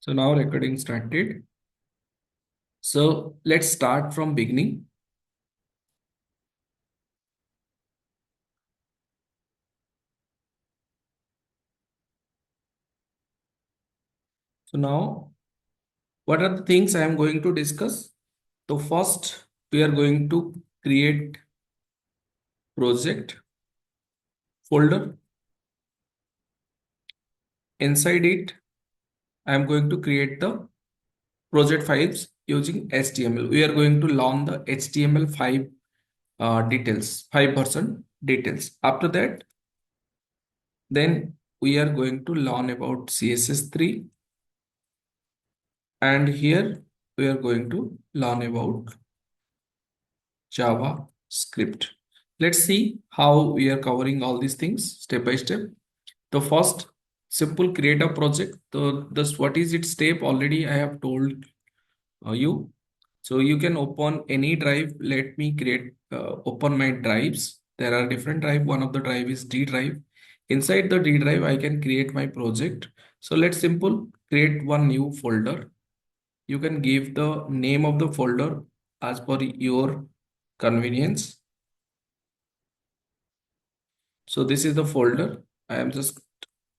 So now recording started. So let's start from beginning. So now what are the things I am going to discuss? So first we are going to create project folder. Inside it, I am going to create the project files using HTML. We are going to learn the HTML5 details, 5% details. After that, then we are going to learn about CSS3, and here we are going to learn about JavaScript. Let's see how we are covering all these things step by step. The first, simple create a project. So this what is its step already I have told you. So you can open any drive. Let me create open my drives. There are different drive. One of the drive is D drive. Inside the D drive, I can create my project. So let's simple create one new folder. You can give the name of the folder as per your convenience. So this is the folder. I am just,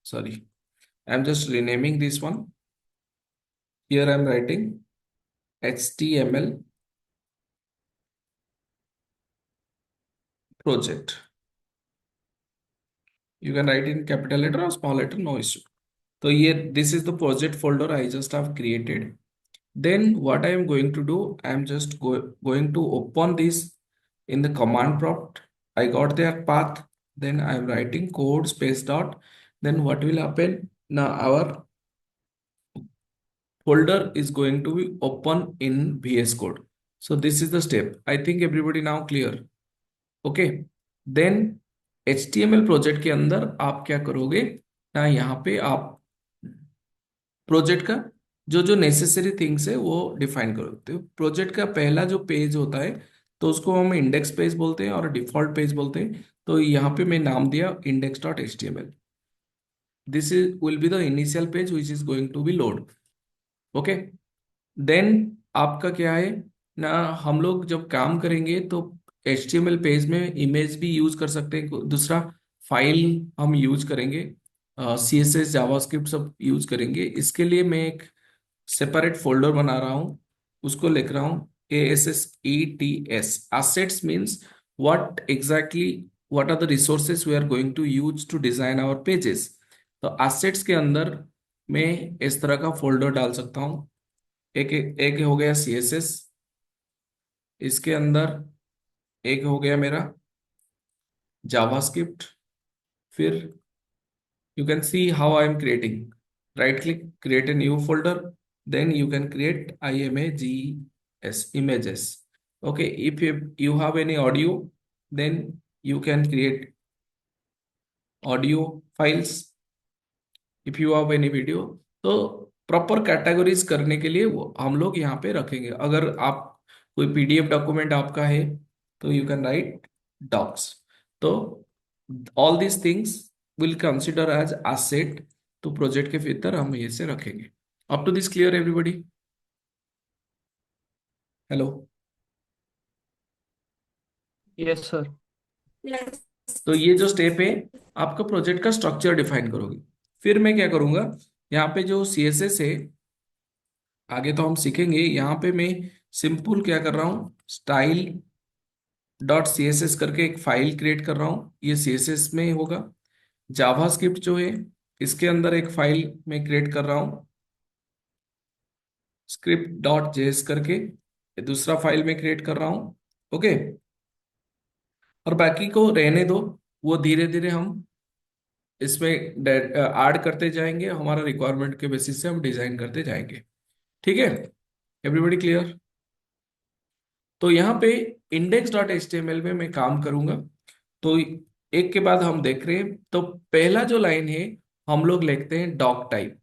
sorry, I'm just renaming this one. Here I'm writing HTML project. You can write in capital letter or small letter, no issue. So here, this is the project folder I just have created. Then what I am going to do, I am just going to open this in the command prompt. I got their path. Then I am writing code space dot. Then what will happen? Now our folder is going to be open in VS Code. So this is the step. I think everybody now clear. Okay. Then HTML project के अंदर आप क्या करोगे ना, यहाँ पे आप project का जो जो नेसेसरी थिंग्स है वो डिफाइन करोगे। तो प्रोजेक्ट का पहला जो पेज होता है तो उसको हम इंडेक्स पेज बोलते हैं और डिफॉल्ट पेज बोलते हैं। तो यहाँ पे मैं नाम दिया index.html। This is will be the initial page which is going to be load. Okay. Then आपका क्या है ना, हम लोग जब काम करेंगे तो HTML पेज में इमेज भी यूज कर सकते हैं। दूसरा फाइल हम यूज करेंगे, CSS जावास्क्रिप्ट सब यूज करेंगे। इसके लिए मैं एक सेपरेट फोल्डर बना रहा हूँ, उसको लिख रहा हूँ ASSETS। assets means what are the resources we are going to use to design our pages। तो assets के अंदर मैं इस तरह का फोल्डर डाल सकता हूँ। एक हो गया CSS, इसके अंदर एक हो गया मेरा जावास्क्रिप्ट। फिर you can see how I am creating, right click create a new folder, then you can create images images। Okay, if you have any audio, then you can create audio files। if you have any video, तो proper categories करने के लिए वो हम लोग यहाँ पे रखेंगे। अगर आप कोई PDF डॉक्यूमेंट आपका है तो यू कैन राइट डॉक्स। तो all these things will consider as asset. तो प्रोजेक्ट के भीतर हम ये से रखेंगे। Up to this clear everybody? Hello. Yes sir. तो ये जो स्टेप है, आपका प्रोजेक्ट का स्ट्रक्चर डिफाइन करोगे। फिर मैं क्या करूंगा, यहाँ पे जो CSS है आगे तो हम सीखेंगे। यहाँ पे मैं सिंपल क्या कर रहा हूँ, स्टाइल डॉट CSS करके एक फाइल क्रिएट कर रहा हूँ। ये CSS में होगा। जावास्क्रिप्ट जो है इसके अंदर एक फाइल मैं क्रिएट कर रहा हूँ स्क्रिप्ट डॉट जेएस करके। ये दूसरा फाइल मैं क्रिएट कर रहा हूँ। ओके। और बाकी को रहने दो, वो धीरे धीरे हम इसमें ऐड करते जाएंगे। हमारा रिक्वायरमेंट के बेसिस से हम डिजाइन करते जाएंगे। ठीक है, एवरीबॉडी क्लियर? तो यहाँ पे index.html में मैं काम करूंगा। तो एक के बाद हम देख रहे हैं। तो पहला जो लाइन है हम लोग लिखते हैं डॉक टाइप।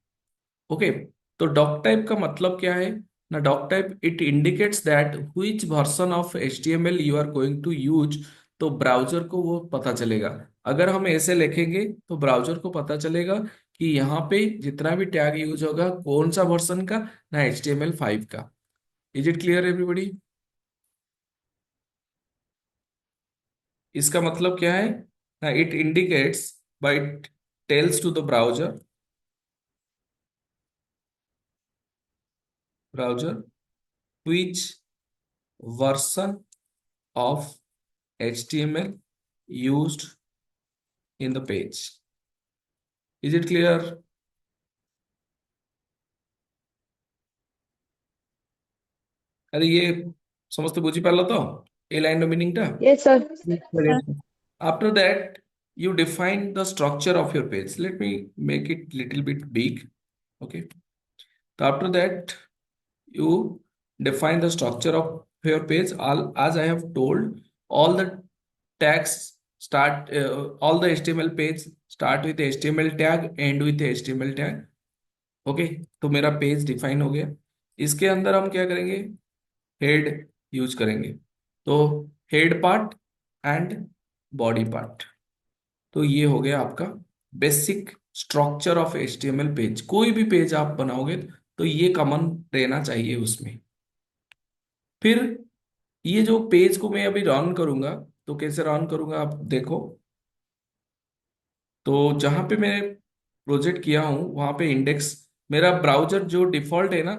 ओके। तो डॉक टाइप का मतलब क्या है ना, doc type it indicates that which version of HTML you are going to use. तो ब्राउजर को वो पता चलेगा। अगर हम ऐसे लिखेंगे तो ब्राउजर को पता चलेगा कि यहाँ पे जितना भी टैग यूज होगा कौन सा वर्जन का, ना HTML5 का। Is it clear everybody? इसका मतलब क्या है ना, it indicates by tells to the browser which version of HTML used in the page. Is it clear? अरे ये समझते बुझी पारल तो এই লাইনের মিনিংটা। Yes, sir. After that, you define the structure of your page. Let me make it little bit big. Okay. So after that, you define the structure of your page. All as I have told, all the tags start, all the HTML page start with HTML tag, end with HTML tag. Okay, तो मेरा page define हो गया। इसके अंदर हम क्या करेंगे, head use करेंगे। तो head part and body part. तो ये हो गया आपका basic structure of HTML page. कोई भी पेज आप बनाओगे तो ये कॉमन रहना चाहिए उसमें। फिर ये जो पेज को मैं अभी रन करूंगा, तो कैसे रन करूंगा आप देखो। तो जहां पे मैं प्रोजेक्ट किया हूं वहां पे इंडेक्स, मेरा ब्राउजर जो डिफॉल्ट है ना,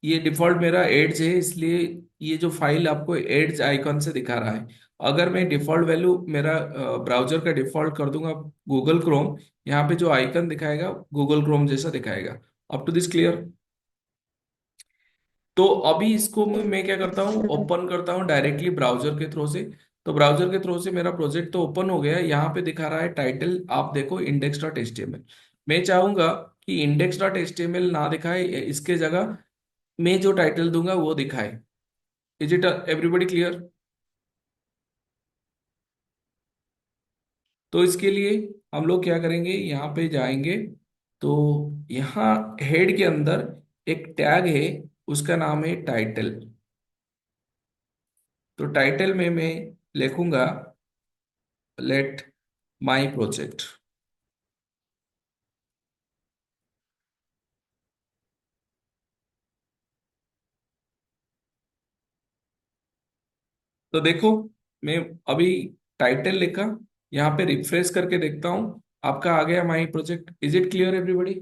ये डिफॉल्ट मेरा एड्ज है, इसलिए ये जो फाइल आपको एड्ज आइकॉन से दिखा रहा है। अगर मैं डिफॉल्ट वैल्यू मेरा ब्राउजर का डिफॉल्ट कर दूंगा गूगल क्रोम, यहाँ पे जो आइकन दिखाएगा गूगल क्रोम जैसा दिखाएगा। Up to this clear? तो अभी इसको मैं क्या करता हूँ, ओपन करता हूँ डायरेक्टली ब्राउजर के थ्रू से। तो ब्राउजर के थ्रू से मेरा प्रोजेक्ट तो ओपन हो गया है। यहाँ पे दिखा रहा है टाइटल, आप देखो index.html। मैं चाहूंगा कि index.html ना दिखाए, इसके जगह मैं जो टाइटल दूंगा वो दिखाए। Is it everybody clear? तो इसके लिए हम लोग क्या करेंगे, यहाँ पे जाएंगे। तो यहाँ हेड के अंदर एक टैग है, उसका नाम है टाइटल। तो टाइटल में मैं लिखूंगा लेट माई प्रोजेक्ट। तो देखो, मैं अभी टाइटल लिखा, यहाँ पे रिफ्रेश करके देखता हूँ, आपका आ गया my project. Is it clear everybody?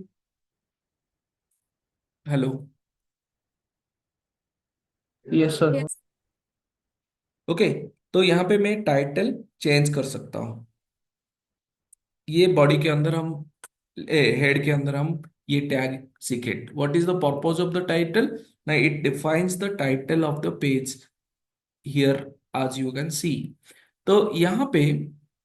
Hello? Yes, sir. Okay, तो यहाँ पे मैं टाइटल चेंज कर सकता हूँ। ये बॉडी के अंदर हम, हेड के अंदर हम ये टैग सीखे। What is the purpose of the title? ना, it defines the title of the page here, as you can see. तो यहाँ पे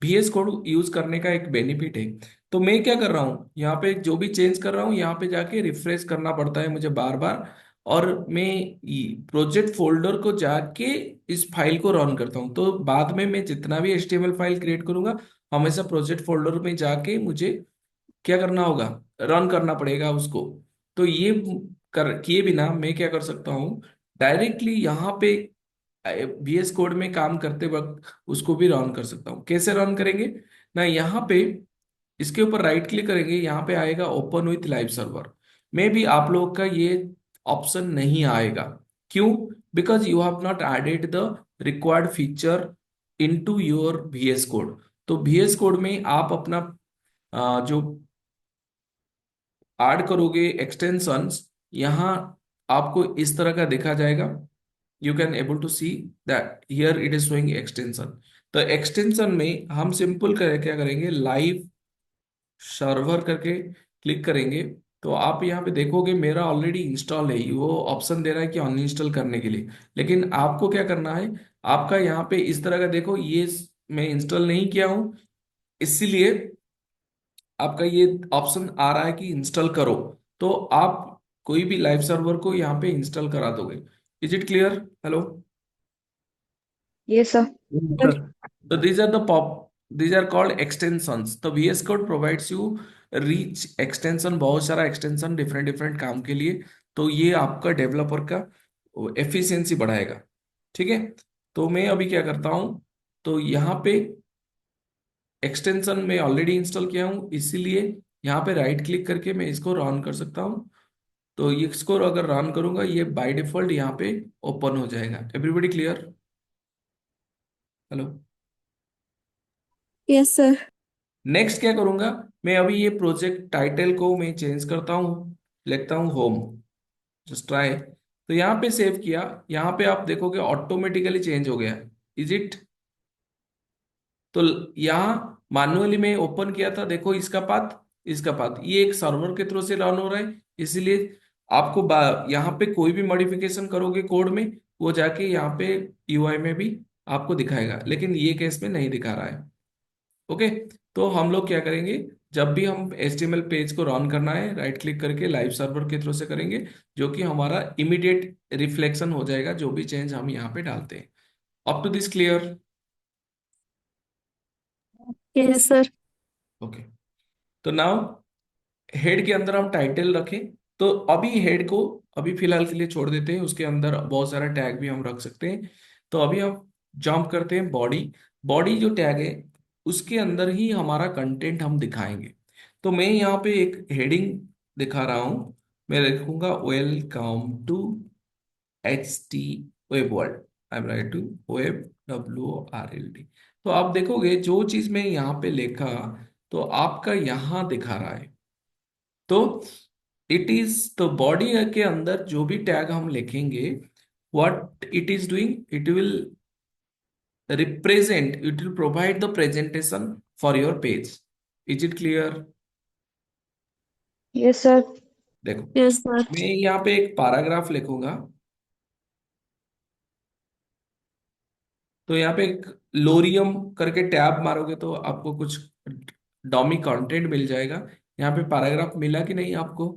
VS कोड यूज करने का एक बेनिफिट है। तो मैं क्या कर रहा हूँ, यहाँ पे जो भी चेंज कर रहा हूँ यहाँ पे जाके रिफ्रेश करना पड़ता है मुझे बार बार। और मैं प्रोजेक्ट फोल्डर को जाके इस फाइल को रन करता हूँ। तो बाद में मैं जितना भी HTML फाइल क्रिएट करूंगा, हमेशा प्रोजेक्ट फोल्डर में जाके मुझे क्या करना होगा, रन करना पड़ेगा उसको। तो ये कर किए बिना मैं क्या कर सकता हूँ, डायरेक्टली यहाँ पे VS कोड में काम करते वक्त उसको भी रन कर सकता हूँ। कैसे रन करेंगे ना, यहाँ पे इसके ऊपर राइट क्लिक करेंगे, यहाँ पे आएगा ओपन विथ लाइव सर्वर। में भी आप लोग का ये ऑप्शन नहीं आएगा। क्यों? Because you have not added the required feature into your VS code. तो VS कोड में आप अपना जो ऐड करोगे एक्सटेंशंस, यहाँ आपको इस तरह का देखा जाएगा। You can able to see that here it is showing extension. तो एक्सटेंशन में हम सिंपल कर क्या करेंगे, लाइव सर्वर करके क्लिक करेंगे। तो आप यहाँ पे देखोगे मेरा ऑलरेडी इंस्टॉल है, वो ऑप्शन दे रहा है कि अनइंस्टॉल करने के लिए। लेकिन आपको क्या करना है, आपका यहाँ पे इस तरह का देखो, ये मैं इंस्टॉल नहीं किया हूँ, इसीलिए आपका ये ऑप्शन आ रहा है कि इंस्टॉल करो। तो आप कोई भी लाइव सर्वर को यहाँ पे इंस्टॉल करा दोगे। Is it clear? Hello? Yes, sir. Yes, sir. So these are called extensions. तो VS Code provides you rich extension, बहुत सारा extension डिफरेंट डिफरेंट काम के लिए। तो ये आपका डेवलपर का एफिशिएंसी बढ़ाएगा। ठीक है, तो मैं अभी क्या करता हूँ, तो यहाँ पे एक्सटेंशन में ऑलरेडी इंस्टॉल किया हूँ, इसीलिए यहाँ पे राइट क्लिक करके मैं इसको रन कर सकता हूँ। तो ये इसको अगर रन करूंगा ये बाय डिफॉल्ट यहाँ पे ओपन हो जाएगा। Everybody clear? Hello. Yes sir. Next क्या करूंगा, मैं अभी ये प्रोजेक्ट टाइटल को मैं चेंज करता हूँ, लिखता हूँ होम, जस्ट ट्राई। तो यहाँ पे सेव किया, यहाँ पे आप देखोगे ऑटोमेटिकली चेंज हो गया। Is it? तो यहाँ मैन्युअली में ओपन किया था, देखो इसका पाथ, इसका पाथ, ये एक सर्वर के थ्रू से रन हो रहा है, इसलिए आपको यहाँ पे कोई भी मॉडिफिकेशन करोगे कोड में, वो जाके यहाँ पे यूआई में भी आपको दिखाएगा, लेकिन ये केस में नहीं दिखा रहा है। ओके। तो हम लोग क्या करेंगे, जब भी हम HTML पेज को रन करना है, राइट क्लिक करके लाइव सर्वर के थ्रू से करेंगे, जो कि हमारा इमीडिएट रिफ्लेक्शन हो जाएगा जो भी चेंज हम यहाँ पे डालते हैं। Up to this clear? Yes sir. Okay. तो नाउ हेड के अंदर हम टाइटल रखें, तो अभी हेड को अभी फिलहाल के लिए छोड़ देते हैं, उसके अंदर बहुत सारा टैग भी हम रख सकते हैं। तो अभी हम जंप करते हैं बॉडी। बॉडी जो टैग है उसके अंदर ही हमारा कंटेंट हम दिखाएंगे। तो मैं यहाँ पे एक हेडिंग दिखा रहा हूँ, मैं लिखूंगा welcome to HT web world. I am write to web, WORLD। तो आप देखोगे जो चीज मैं यहाँ पे लिखा, तो आपका यहाँ दिखा रहा है। तो इट इज तो बॉडी के अंदर जो भी टैग हम लिखेंगे, what it is doing, it will represent, it will provide the presentation for your page. Is it clear? Yes sir. देखो, यस सर। मैं यहाँ पे एक पैराग्राफ लिखूंगा, तो यहाँ पे एक लोरियम करके टैब मारोगे तो आपको कुछ डॉमी कंटेंट मिल जाएगा। यहाँ पे पैराग्राफ मिला कि नहीं आपको?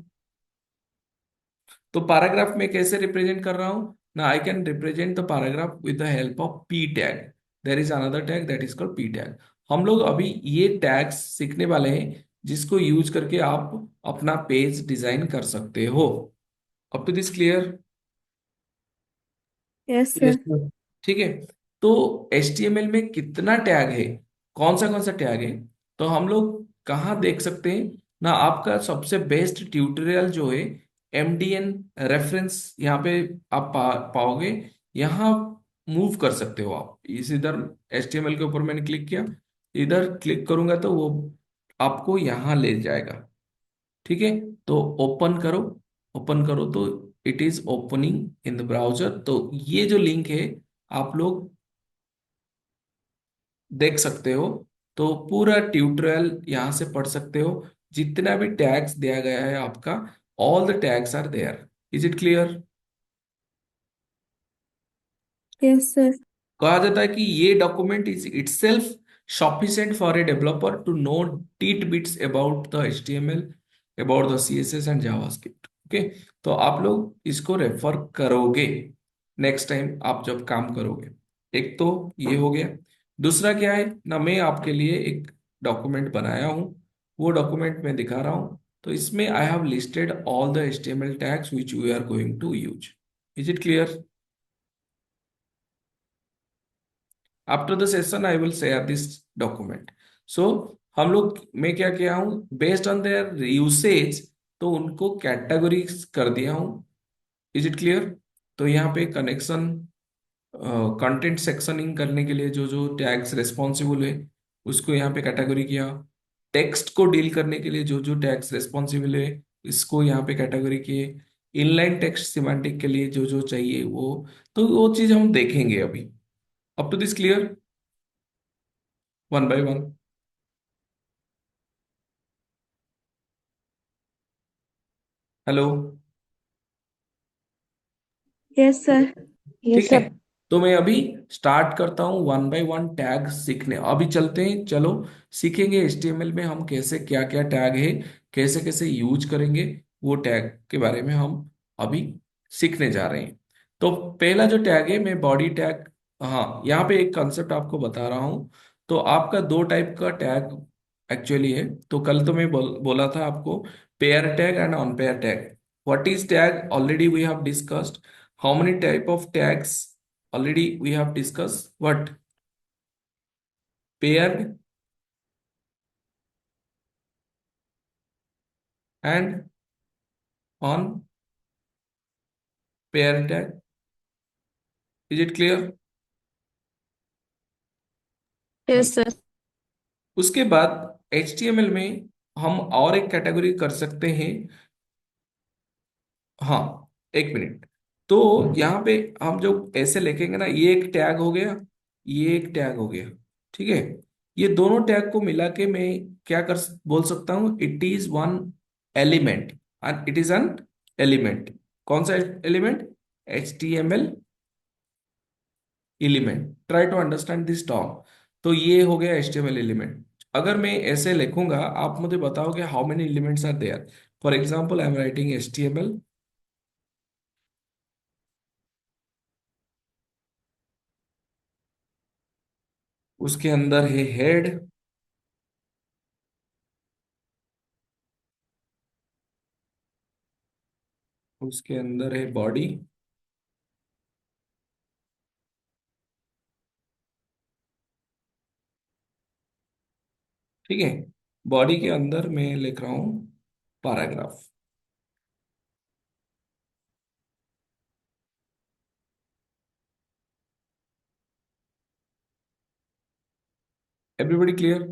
तो पैराग्राफ में कैसे रिप्रेजेंट कर रहा हूं ना, I can represent the paragraph with the help of P tag. There is another tag that is called P tag. हम लोग अभी ये टैग्स सीखने वाले हैं, जिसको यूज करके आप अपना पेज डिजाइन कर सकते हो। Up to this clear? Yes yes sir. Sir. ठीक है। तो HTML में कितना टैग है, कौन सा टैग है, तो हम लोग कहाँ देख सकते हैं ना, आपका सबसे बेस्ट ट्यूटोरियल जो है MDN रेफरेंस, यहाँ पे आप पाओगे। यहाँ मूव कर सकते हो आप इस इधर, HTML के ऊपर मैंने क्लिक किया, इधर क्लिक करूंगा तो वो आपको यहाँ ले जाएगा। ठीक है। तो ओपन करो, ओपन करो तो it is opening in the browser. तो ये जो लिंक है आप लोग देख सकते हो, तो पूरा ट्यूटोरियल यहाँ से पढ़ सकते हो, जितना भी टैग्स दिया गया है आपका, all the tags are there. Is it clear? Yes sir. कहा जाता है कि ये document is itself sufficient for a developer to know tit bits about the HTML, about the CSS and JavaScript. Okay. तो आप लोग इसको रेफर करोगे नेक्स्ट टाइम आप जब काम करोगे। एक तो ये हो गया। दूसरा क्या है ना, मैं आपके लिए एक डॉक्यूमेंट बनाया हूँ, वो डॉक्यूमेंट मैं दिखा रहा हूँ। तो इसमें I have listed all the HTML tags which we are going to use. Is it clear? After the session I will share this document. So हम लोग, मैं क्या किया हूँ बेस्ड ऑन देयर यूसेज, तो उनको कैटेगरीज कर दिया हूँ। Is it clear? तो यहाँ पे कनेक्शन, कंटेंट सेक्शनिंग करने के लिए जो जो टैग्स रेस्पॉन्सिबल है उसको यहाँ पे कैटेगरी किया। टेक्स्ट को डील करने के लिए जो जो टैग्स रेस्पॉन्सिबल है इसको यहाँ पे कैटेगरी किए। इनलाइन टेक्स्ट सिमेंटिक के लिए जो जो चाहिए वो, तो वो चीज हम देखेंगे अभी। Up to this clear? One by one. Hello. Yes sir. ठीक यस है। सर। तो मैं अभी स्टार्ट करता हूँ वन बाय वन टैग सीखने। अभी चलते हैं, चलो सीखेंगे HTML में हम कैसे, क्या क्या टैग है, कैसे कैसे यूज करेंगे, वो टैग के बारे में हम अभी सीखने जा रहे हैं। तो पहला जो टैग है, मैं बॉडी टैग, हाँ यहाँ पे एक कंसेप्ट आपको बता रहा हूँ। तो आपका दो टाइप का टैग एक्चुअली है। तो कल तो मैं बोला था आपको pair tag and on pair tag. What is tag already we have discussed. How many type of tags already we have discussed? What? Paired, and on pair tag. Is it clear? हाँ। Yes, sir. उसके बाद HTML में हम और एक category कर सकते हैं। हाँ, एक मिनट। तो यहाँ पे हम जो ऐसे लिखेंगे ना, ये एक टैग हो गया, ये एक टैग हो गया, ठीक है। ये दोनों टैग को मिला के मैं क्या बोल सकता हूँ, it is one element, and it is an element. कौन सा element? HTML element. Try to understand this term. तो ये हो गया HTML एलिमेंट। अगर मैं ऐसे लिखूंगा, आप मुझे बताओगे how many elements are there. For example I am writing HTML, उसके अंदर है हेड, उसके अंदर है बॉडी, ठीक है। बॉडी के अंदर मैं लिख रहा हूं पैराग्राफ। Everybody clear?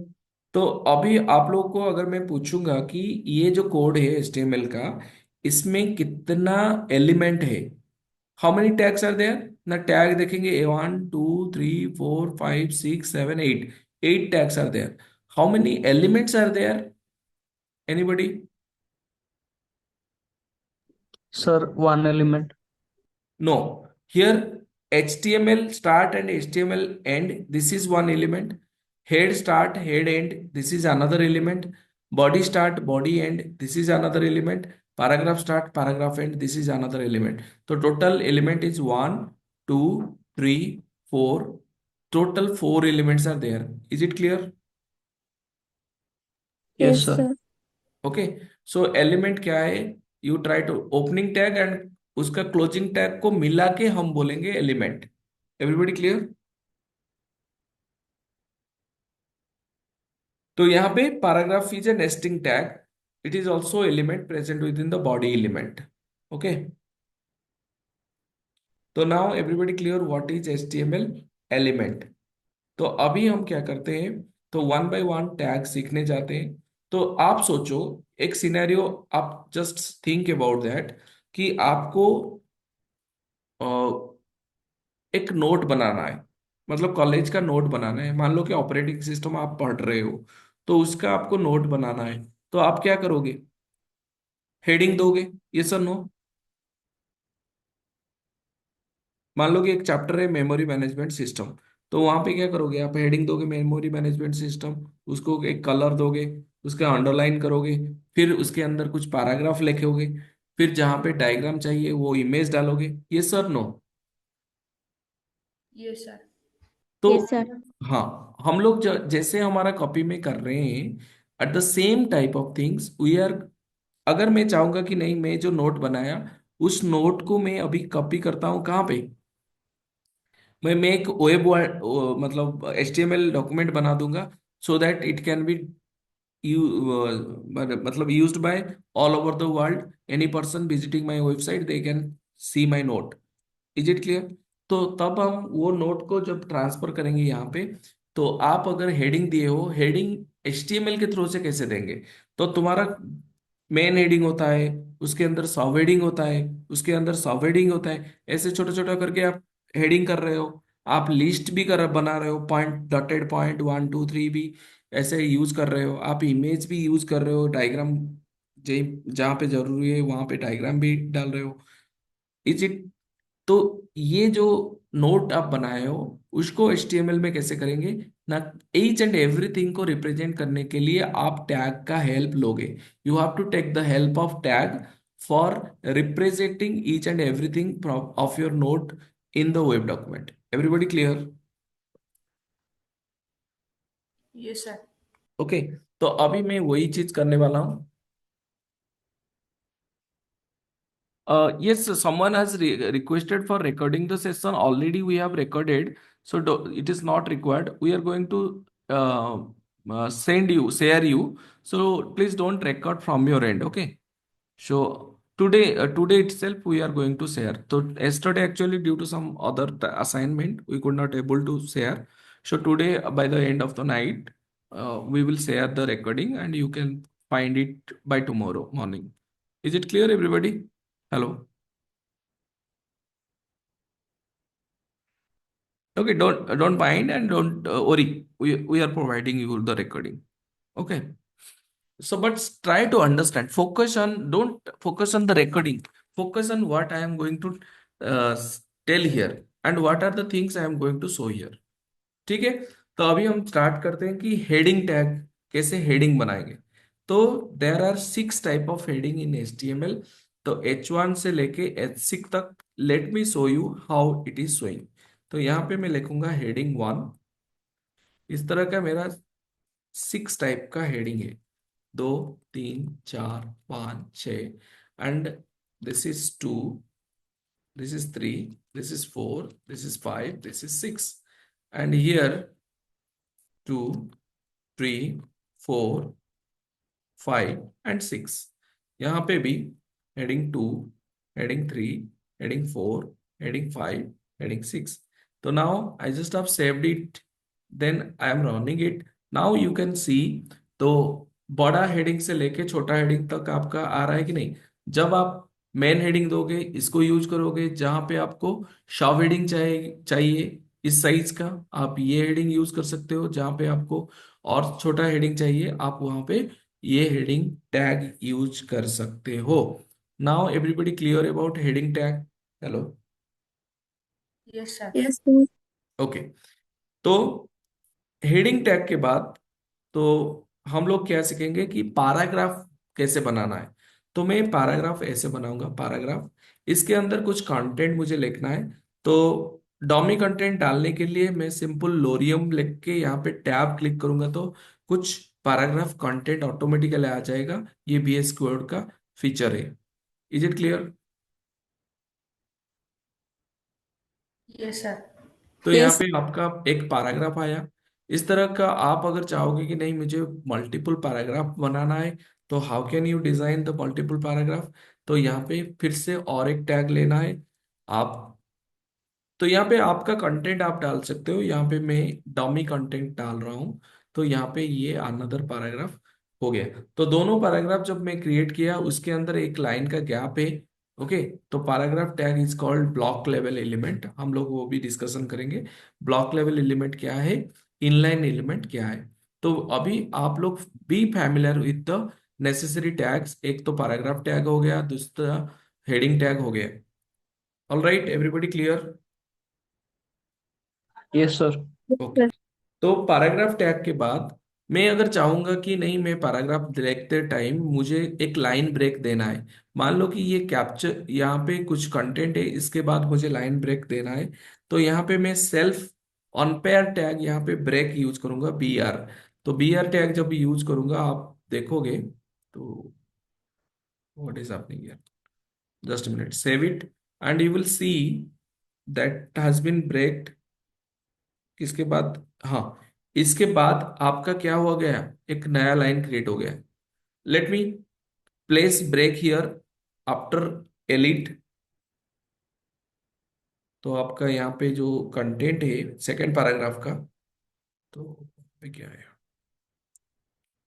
तो अभी आप लोगों को अगर मैं पूछूंगा कि ये जो कोड है HTML का, इसमें कितना एलिमेंट है, how many tags are there ना, टैग देखेंगे 1 2 3 4 5 6 7 8, 8 tags are there. How many elements are there, anybody? Sir, one element. No. Here HTML start and HTML end, this is one element. Head start, head end, this is another element. Body start, body end, this is another element. Paragraph start, paragraph end, this is another element. So total element is 1 2 3 4. Total 4 elements are there. Is it clear? Yes, Yes, sir. sir. Okay. So element क्या है? You try to opening tag and उसका closing tag को मिला के हम बोलेंगे element. Everybody clear? तो यहाँ पे paragraph is a nesting tag, it is also element present within the body element. Okay. तो now everybody clear what is HTML element. तो अभी हम क्या करते हैं, तो वन बाय वन टैग सीखने जाते हैं। तो आप सोचो एक सिनेरियो, आप जस्ट थिंक अबाउट दैट, कि आपको अ, एक नोट बनाना है, मतलब कॉलेज का नोट बनाना है। मान लो कि ऑपरेटिंग सिस्टम आप पढ़ रहे हो, तो उसका आपको नोट बनाना है। तो आप क्या करोगे? हेडिंग दोगे, ये सर नो? मान लो कि एक चैप्टर है मेमोरी मैनेजमेंट सिस्टम, तो वहां पे क्या करोगे? आप हेडिंग दोगे मेमोरी मैनेजमेंट सिस्टम, उसको एक कलर दोगे, उसका अंडरलाइन करोगे, फिर उसके अंदर कुछ पैराग्राफ लिखोगे, फिर जहां पे डायग्राम चाहिए वो इमेज डालोगे, ये सर नो? Yes, sir. तो Yes, sir. हाँ, हम लोग जैसे हमारा कॉपी में कर रहे हैं, at the same type of things we are. अगर मैं चाहूंगा कि नहीं, मैं जो नोट बनाया उस नोट को मैं अभी कॉपी करता हूँ कहाँ पे, मैं एक वेब, मतलब HTML डॉक्यूमेंट बना दूंगा, so that it can be you मतलब used by all over the world. Any person visiting my website they can see my note. Is it clear? तो तब हम वो नोट को जब ट्रांसफर करेंगे यहाँ पे, तो आप अगर हेडिंग दिए हो, हेडिंग HTML के थ्रू से कैसे देंगे? तो तुम्हारा मेन हेडिंग होता है, उसके अंदर सब हेडिंग होता है, उसके अंदर सब हेडिंग होता है, ऐसे छोटा छोटा करके आप हेडिंग कर रहे हो। आप लिस्ट भी कर बना रहे हो, पॉइंट डॉटेड पॉइंट 1 2 3 भी ऐसे यूज कर रहे हो। आप इमेज भी यूज कर रहे हो, डायग्राम जहाँ पे जरूरी है वहां पे डायग्राम भी डाल रहे हो। Is it? तो ये जो नोट आप बनाए हो उसको HTML में कैसे करेंगे ना, ईच एंड एवरीथिंग को रिप्रेजेंट करने के लिए आप टैग का हेल्प लोगे। You have to take the help of tag for representing each and everything of your note in the web document. Everybody clear? Yes, sir. Okay. तो अभी मैं वही चीज करने वाला हूँ। Yes, someone has requested for recording the session. Already we have recorded, so it is not required. We are going to share you. So please don't record from your end. Okay. So today itself we are going to share. So yesterday actually due to some other assignment we could not able to share. So today by the end of the night we will share the recording and you can find it by tomorrow morning. Is it clear, everybody? Hello. Okay, don't mind and don't worry. We are providing you the recording. Okay. So, but try to understand. Don't focus on the recording. Focus on what I am going to tell here and what are the things I am going to show here. ठीक है? तो अभी हम start करते हैं कि heading tag कैसे heading बनाएंगे. तो there are 6 type of heading in HTML. तो H1 से लेके H6 तक. Let me show you how it is showing. तो यहाँ पे मैं लिखूंगा हेडिंग 1. इस तरह का मेरा 6 टाइप का हेडिंग है. 2 3 4 5 6 and this is 2, this is 3, this is 4, this is 5, this is 6, and here 2 3 4 5 and 6. यहाँ पे भी heading 2, heading 3, heading 4, heading 5, heading 6. So now I just have saved it, then I am running it. Now you can see. तो बड़ा heading से लेके छोटा heading तक आपका आ रहा है कि नहीं. जब आप मेन हेडिंग दोगे इसको यूज करोगे. जहां पे आपको शॉर्ट हेडिंग चाहिए इस साइज का, आप ये हेडिंग यूज कर सकते हो. जहां पे आपको और छोटा हेडिंग चाहिए आप वहां पे ये हेडिंग टैग यूज कर सकते हो. Now everybody clear about heading tag? Hello. Yes, sir. Yes, sir. Okay. तो हेडिंग टैग के बाद तो हम लोग क्या सीखेंगे कि पैराग्राफ कैसे बनाना है. तो मैं पैराग्राफ ऐसे बनाऊंगा. पैराग्राफ इसके अंदर कुछ कंटेंट मुझे लिखना है. तो डॉमी कंटेंट डालने के लिए मैं सिंपल लोरियम लिख के यहाँ पे टैब क्लिक करूंगा तो कुछ पैराग्राफ कंटेंट ऑटोमेटिकली आ जाएगा. ये VS कोड का फीचर है. Is it clear? Yes, sir. तो यहाँ Yes. पे आपका एक पैराग्राफ आया. इस तरह का आप अगर चाहोगे कि नहीं मुझे मल्टीपल पैराग्राफ बनाना है तो how can you design the multiple paragraph. तो यहाँ पे फिर से और एक टैग लेना है आप. तो यहाँ पे आपका कंटेंट आप डाल सकते हो. यहाँ पे मैं डमी कंटेंट डाल रहा हूँ. तो यहाँ पे ये अनदर पैराग्राफ हो गया. तो दोनों पैराग्राफ जब मैं क्रिएट किया उसके अंदर एक लाइन का गैप है. ओके. तो paragraph tag is called block level element. हम लोग वो भी डिस्कशन करेंगे. ब्लॉक लेवल एलिमेंट क्या है, इनलाइन एलिमेंट क्या है. तो अभी आप लोग B familiar with the necessary tags. एक तो पैराग्राफ टैग हो गया, दूसरा हेडिंग टैग हो गया. All right, everybody clear? Yes, sir. Yes, okay. sir. तो पैराग्राफ टैग के बाद मैं अगर चाहूंगा कि नहीं मैं पैराग्राफ लिखते टाइम मुझे एक लाइन ब्रेक देना है. मान लो कि ये कैप्चर यहाँ पे कुछ कंटेंट है इसके बाद मुझे लाइन ब्रेक देना है. तो यहाँ पे मैं सेल्फ अनपेयर टैग यहाँ पे ब्रेक यूज करूंगा BR. तो BR टैग जब यूज करूंगा आप देखोगे. तो what is happening here, just minute, save it and you will see that has been breaked. इसके बाद हाँ, इसके बाद आपका क्या हुआ गया, एक नया लाइन क्रिएट हो गया. Let me place break here after elite. तो आपका यहाँ पे जो कंटेंट है सेकंड पैराग्राफ का, तो पे क्या है,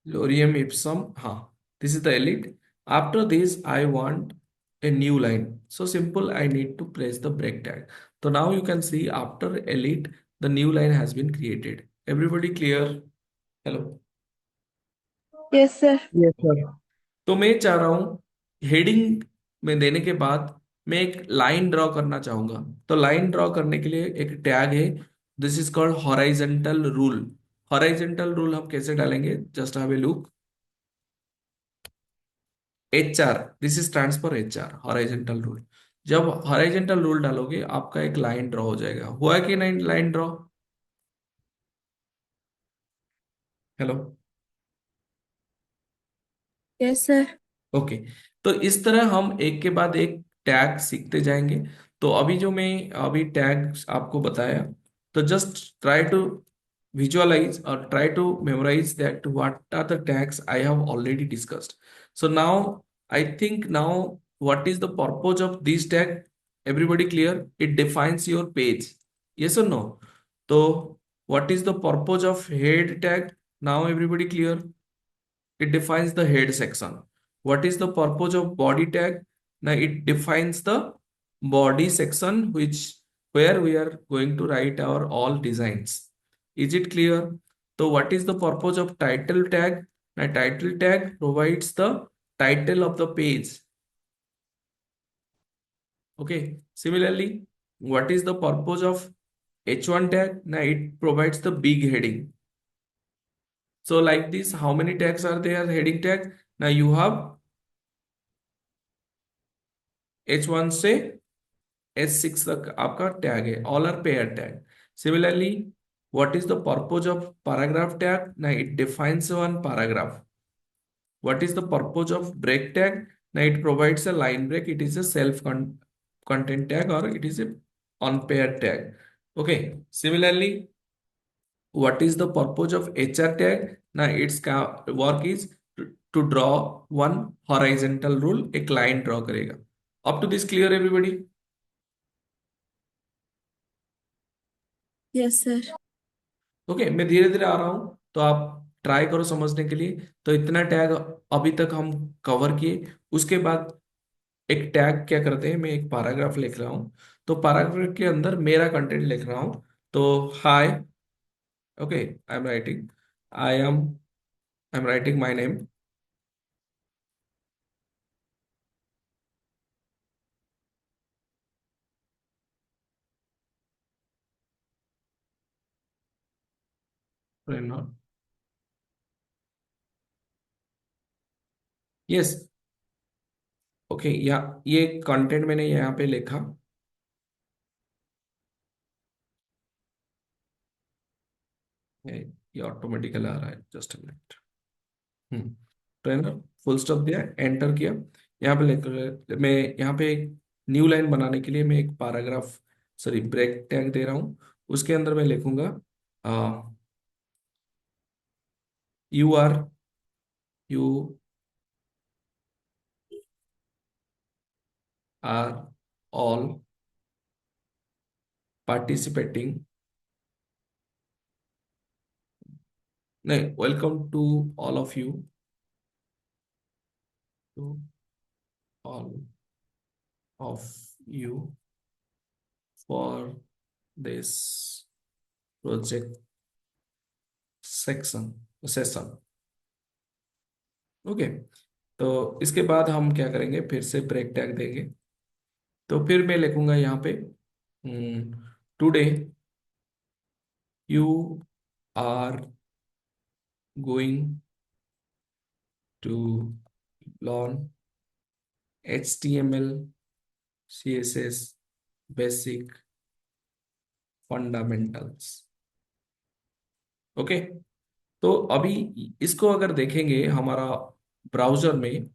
लोरियम इप्सम. हाँ, this is the elite. After this I want a new line. So simple, I need to press the break tag. So now you can see after elite, the new line has been created. Everybody clear? Hello. Yes, sir. Yes, sir. तो मैं चाह रहा हूँ heading में देने के बाद मैं एक लाइन ड्रॉ करना चाहूंगा. तो लाइन ड्रॉ करने के लिए एक टैग है. This is called horizontal rule. Horizontal rule हम कैसे डालेंगे, just have a look. HR, this is transfer HR, horizontal rule. जब हॉराइजेंटल रूल डालोगे आपका एक लाइन ड्रॉ हो जाएगा. हुआ कि नहीं line draw? Hello. Yes, sir. Okay. तो इस तरह हम एक के बाद एक टैग सीखते जाएंगे. तो अभी जो मैं अभी टैग आपको बताया, तो just try to visualize or try to memorize that what are the tags I have already discussed. So now I think now what is the purpose of this tag? Everybody clear? It defines your page. Yes or no? So what is the purpose of head tag? Now everybody clear? It defines the head section. What is the purpose of body tag? Now it defines the body section, which where we are going to write our all designs. Is it clear? So what is the purpose of title tag? Now title tag provides the title of the page. Okay. Similarly, what is the purpose of H1 tag? Now it provides the big heading. So like this, how many tags are there? Heading tag. Now you have H1 से S6 तक आपका tag है, all are pair tag. Similarly, what is the purpose of paragraph tag? Now it defines one paragraph. What is the purpose of break tag? Now it provides a line break. It is a content tag or it is a on pair tag. Okay. Similarly, what is the purpose of HR tag? Now its work is to draw one horizontal rule. A client draw करेगा. Up to this clear everybody? Yes, sir. Okay. मैं धीरे धीरे आ रहा हूँ तो आप try करो समझने के लिए. तो इतना टैग अभी तक हम कवर किए. उसके बाद एक टैग क्या करते हैं, मैं एक पैराग्राफ लिख रहा हूँ तो पैराग्राफ के अंदर मेरा कंटेंट लिख रहा हूँ. तो hi, okay, I am writing my name. Yes. Okay. या ये कंटेंट मैंने यहाँ पे लिखा. ये ऑटोमेटिकली आ रहा है, just a minute. Trainer full stop दिया, एंटर किया. यहाँ पे मैं यहाँ पे एक न्यू लाइन बनाने के लिए मैं एक पैराग्राफ, सॉरी, ब्रेक टैग दे रहा हूँ. उसके अंदर मैं लिखूंगा you are you are all participating, नहीं, welcome to all of you, to all of you for this project session. Okay. तो इसके बाद हम क्या करेंगे, फिर से ब्रेक टैग देंगे. तो फिर मैं लिखूंगा यहाँ पे today you are going to learn HTML CSS basic fundamentals. Okay. तो अभी इसको अगर देखेंगे हमारा ब्राउजर में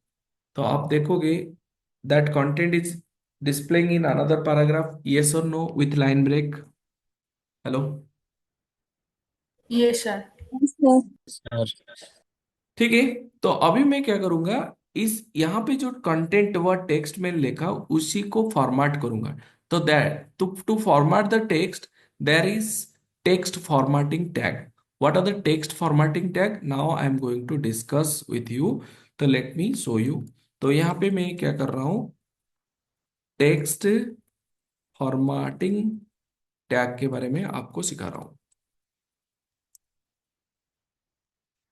तो आप देखोगे that content is displaying in another paragraph. Yes or no with line break? Hello. Yes, sir. Yes, sir. ठीक है. तो अभी मैं क्या करूंगा, इस यहाँ पे जो कंटेंट व टेक्स्ट में लिखा उसी को फॉर्मेट करूंगा. तो that to format the text there is text formatting tag. What are the text formatting tag? Now I am going to discuss with you. तो लेट मी शो यू. तो यहाँ पे मैं क्या कर रहा हूँ, टेक्स्ट फॉर्मेटिंग टैग के बारे में आपको सिखा रहा हूं.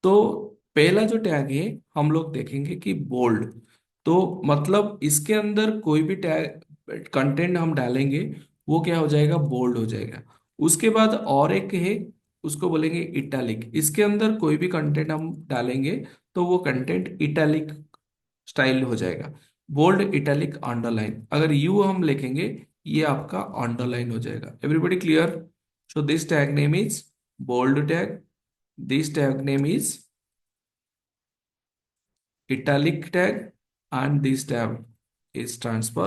तो पहला जो टैग है हम लोग देखेंगे कि बोल्ड. तो मतलब इसके अंदर कोई भी टैग कंटेंट हम डालेंगे वो क्या हो जाएगा, बोल्ड हो जाएगा. उसके बाद और एक है, उसको बोलेंगे इटैलिक. इसके अंदर कोई भी कंटेंट हम डालेंगे तो वो कंटेंट इटैलिक स्टाइल हो जाएगा. Bold, italic, underline. अगर यू हम लिखेंगे ये आपका अंडरलाइन हो जाएगा. Everybody clear? So this tag name is bold tag. This tag name is italic tag and this tab is transfer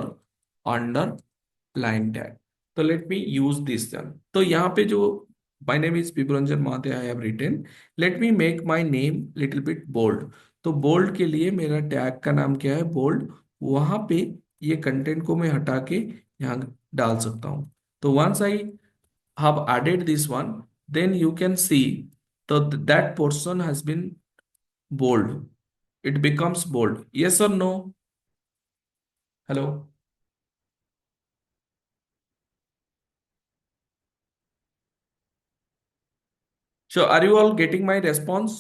underline tag. So let me use this one. तो यहाँ पे जो my name is Pipuranjan Mahathir, I have written. Let me make my name little bit bold. तो bold के लिए मेरा tag का नाम क्या है, बोल्ड। वहां पे ये कंटेंट को मैं हटा के यहाँ डाल सकता हूँ। तो once I have added this one, then you can see that portion has been bold. It becomes bold. Yes or no? Hello? So are you all getting my response?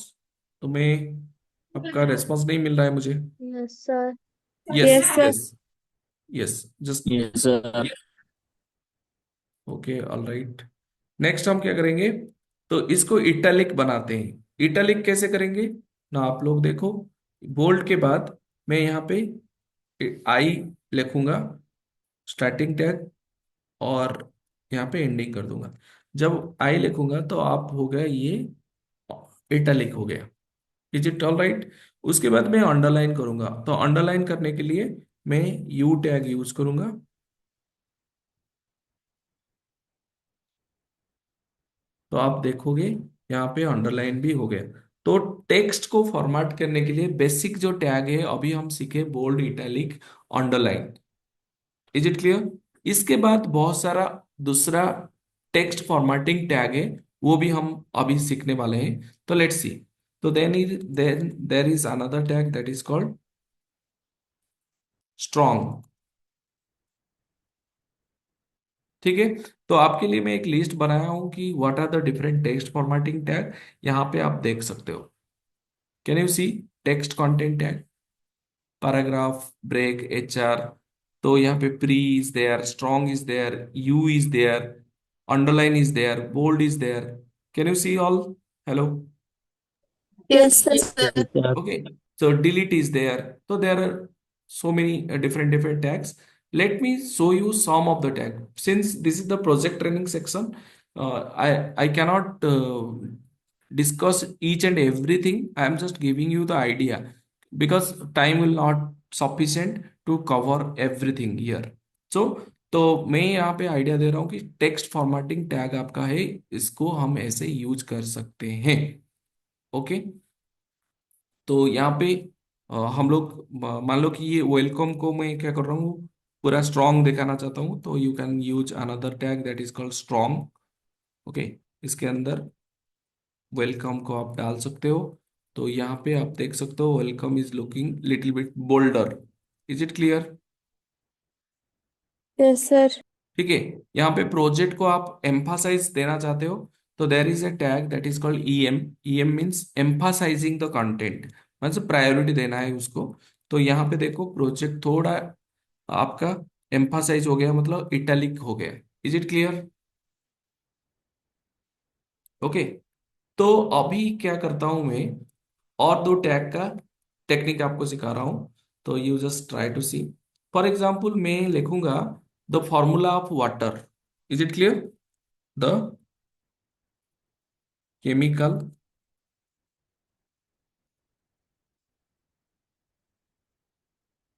तुम्हें आपका रेस्पॉन्स नहीं मिल रहा है मुझे। Yes, sir. Yes Yes, sir. Yes yes, just Yes, sir. Okay, all right. Next हम क्या करेंगे, तो इसको इटैलिक बनाते हैं। इटैलिक कैसे करेंगे ना, आप लोग देखो। बोल्ड के बाद मैं यहाँ पे आई लिखूंगा, स्टार्टिंग टैग, और यहाँ पे एंडिंग कर दूंगा। जब आई लिखूंगा तो आप हो गया ये इटैलिक हो गया। Is it all right? उसके बाद मैं अंडरलाइन करूंगा, तो अंडरलाइन करने के लिए मैं यू टैग यूज करूंगा। तो आप देखोगे यहाँ पे अंडरलाइन भी हो गया। तो टेक्स्ट को फॉर्मेट करने के लिए बेसिक जो टैग है अभी हम सीखे, bold, italic, underline. Is it clear? इसके बाद बहुत सारा दूसरा टेक्स्ट फॉर्मेटिंग टैग है, वो भी हम अभी सीखने वाले हैं। तो लेट्स सी। तो then there is another tag that is called strong. ठीक है। तो आपके लिए मैं एक लिस्ट बनाया हूं कि what are the different text formatting tag. यहाँ पे आप देख सकते हो। Can you see? Text content tag, paragraph, break, HR. तो यहाँ पे pre is there, strong is there, U is there, underline is there, bold is there. Can you see all? Hello? Yes, sir. Yes, sir. Okay, so delete is there. So there are so many different tags. Let me show you some of the tag. Since this is the project training section, I cannot discuss each and everything. I am just giving you the idea because time will not sufficient to cover everything here. So तो मैं यहाँ पे idea दे रहा हूँ कि text formatting tag आपका है, इसको हम ऐसे यूज कर सकते हैं। ओके। तो यहाँ पे हम लोग मान लो कि ये वेलकम को मैं क्या कर रहा हूँ, पूरा स्ट्रॉन्ग दिखाना चाहता हूँ, तो you can use another tag that is called strong. Okay. इसके अंदर वेलकम को आप डाल सकते हो। तो यहाँ पे आप देख सकते हो welcome is looking little bit boulder. Is it clear? Yes, sir. ठीक है। यहाँ पे प्रोजेक्ट को आप एम्फासाइज देना चाहते हो, तो there is a tag that is called EM. EM means emphasising the content, मतलब प्रायोरिटी देना है उसको। तो यहाँ पे देखो प्रोजेक्ट थोड़ा आपका एम्फासाइज हो गया, मतलब इटैलिक हो गया। Is it clear? ओके। तो अभी क्या करता हूं मैं, और दो टैग का टेक्निक आपको सिखा रहा हूं। तो you just try to see. For example मैं लिखूंगा the formula of water. Is it clear? The chemical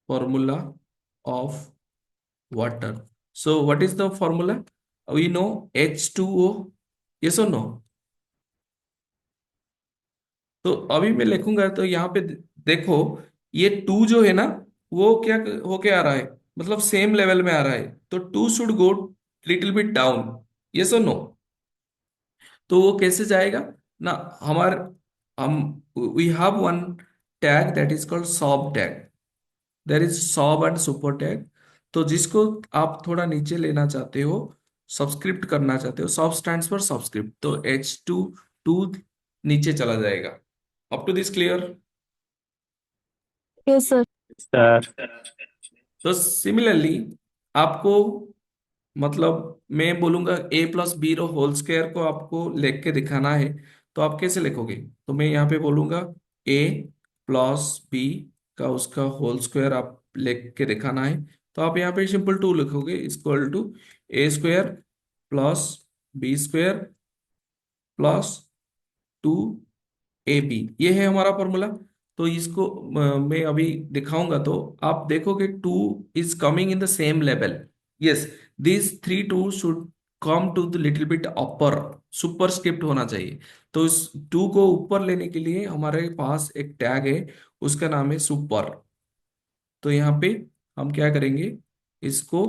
formula of water. So what is the formula? We know H2O. Yes or no? तो अभी मैं लिखूंगा तो यहाँ पे देखो, ये टू जो है ना, वो क्या होके आ रहा है, मतलब सेम लेवल में आ रहा है। तो two should go little bit down. Yes और नो? तो वो कैसे जाएगा ना, हमारे हम we have one tag that is called sub tag. There is sub and super tag. तो जिसको आप थोड़ा नीचे लेना चाहते हो, सब्सक्रिप्ट करना चाहते हो, सब स्टैंड्स फॉर सब्सक्रिप्ट, तो H2 नीचे चला जाएगा। Up to this clear? Yes, sir. Sir. तो सिमिलरली आपको, मतलब मैं बोलूंगा A+B होल स्क्वायर को आपको लिख के दिखाना है, तो आप कैसे लिखोगे? तो मैं यहाँ पे बोलूंगा A+B का उसका होल स्क्वायर आप लिख के दिखाना है। तो आप यहाँ पे सिंपल टू लिखोगे, equal to A² plus B² plus 2AB। ये है हमारा फॉर्मूला। तो इसको मैं अभी दिखाऊंगा, तो आप देखोगे two is coming in the same level. Yes, this three two should come to the little bit upper, superscript होना चाहिए। तो इस टू को ऊपर लेने के लिए हमारे पास एक टैग है, उसका नाम है सुपर। तो यहाँ पे हम क्या करेंगे, इसको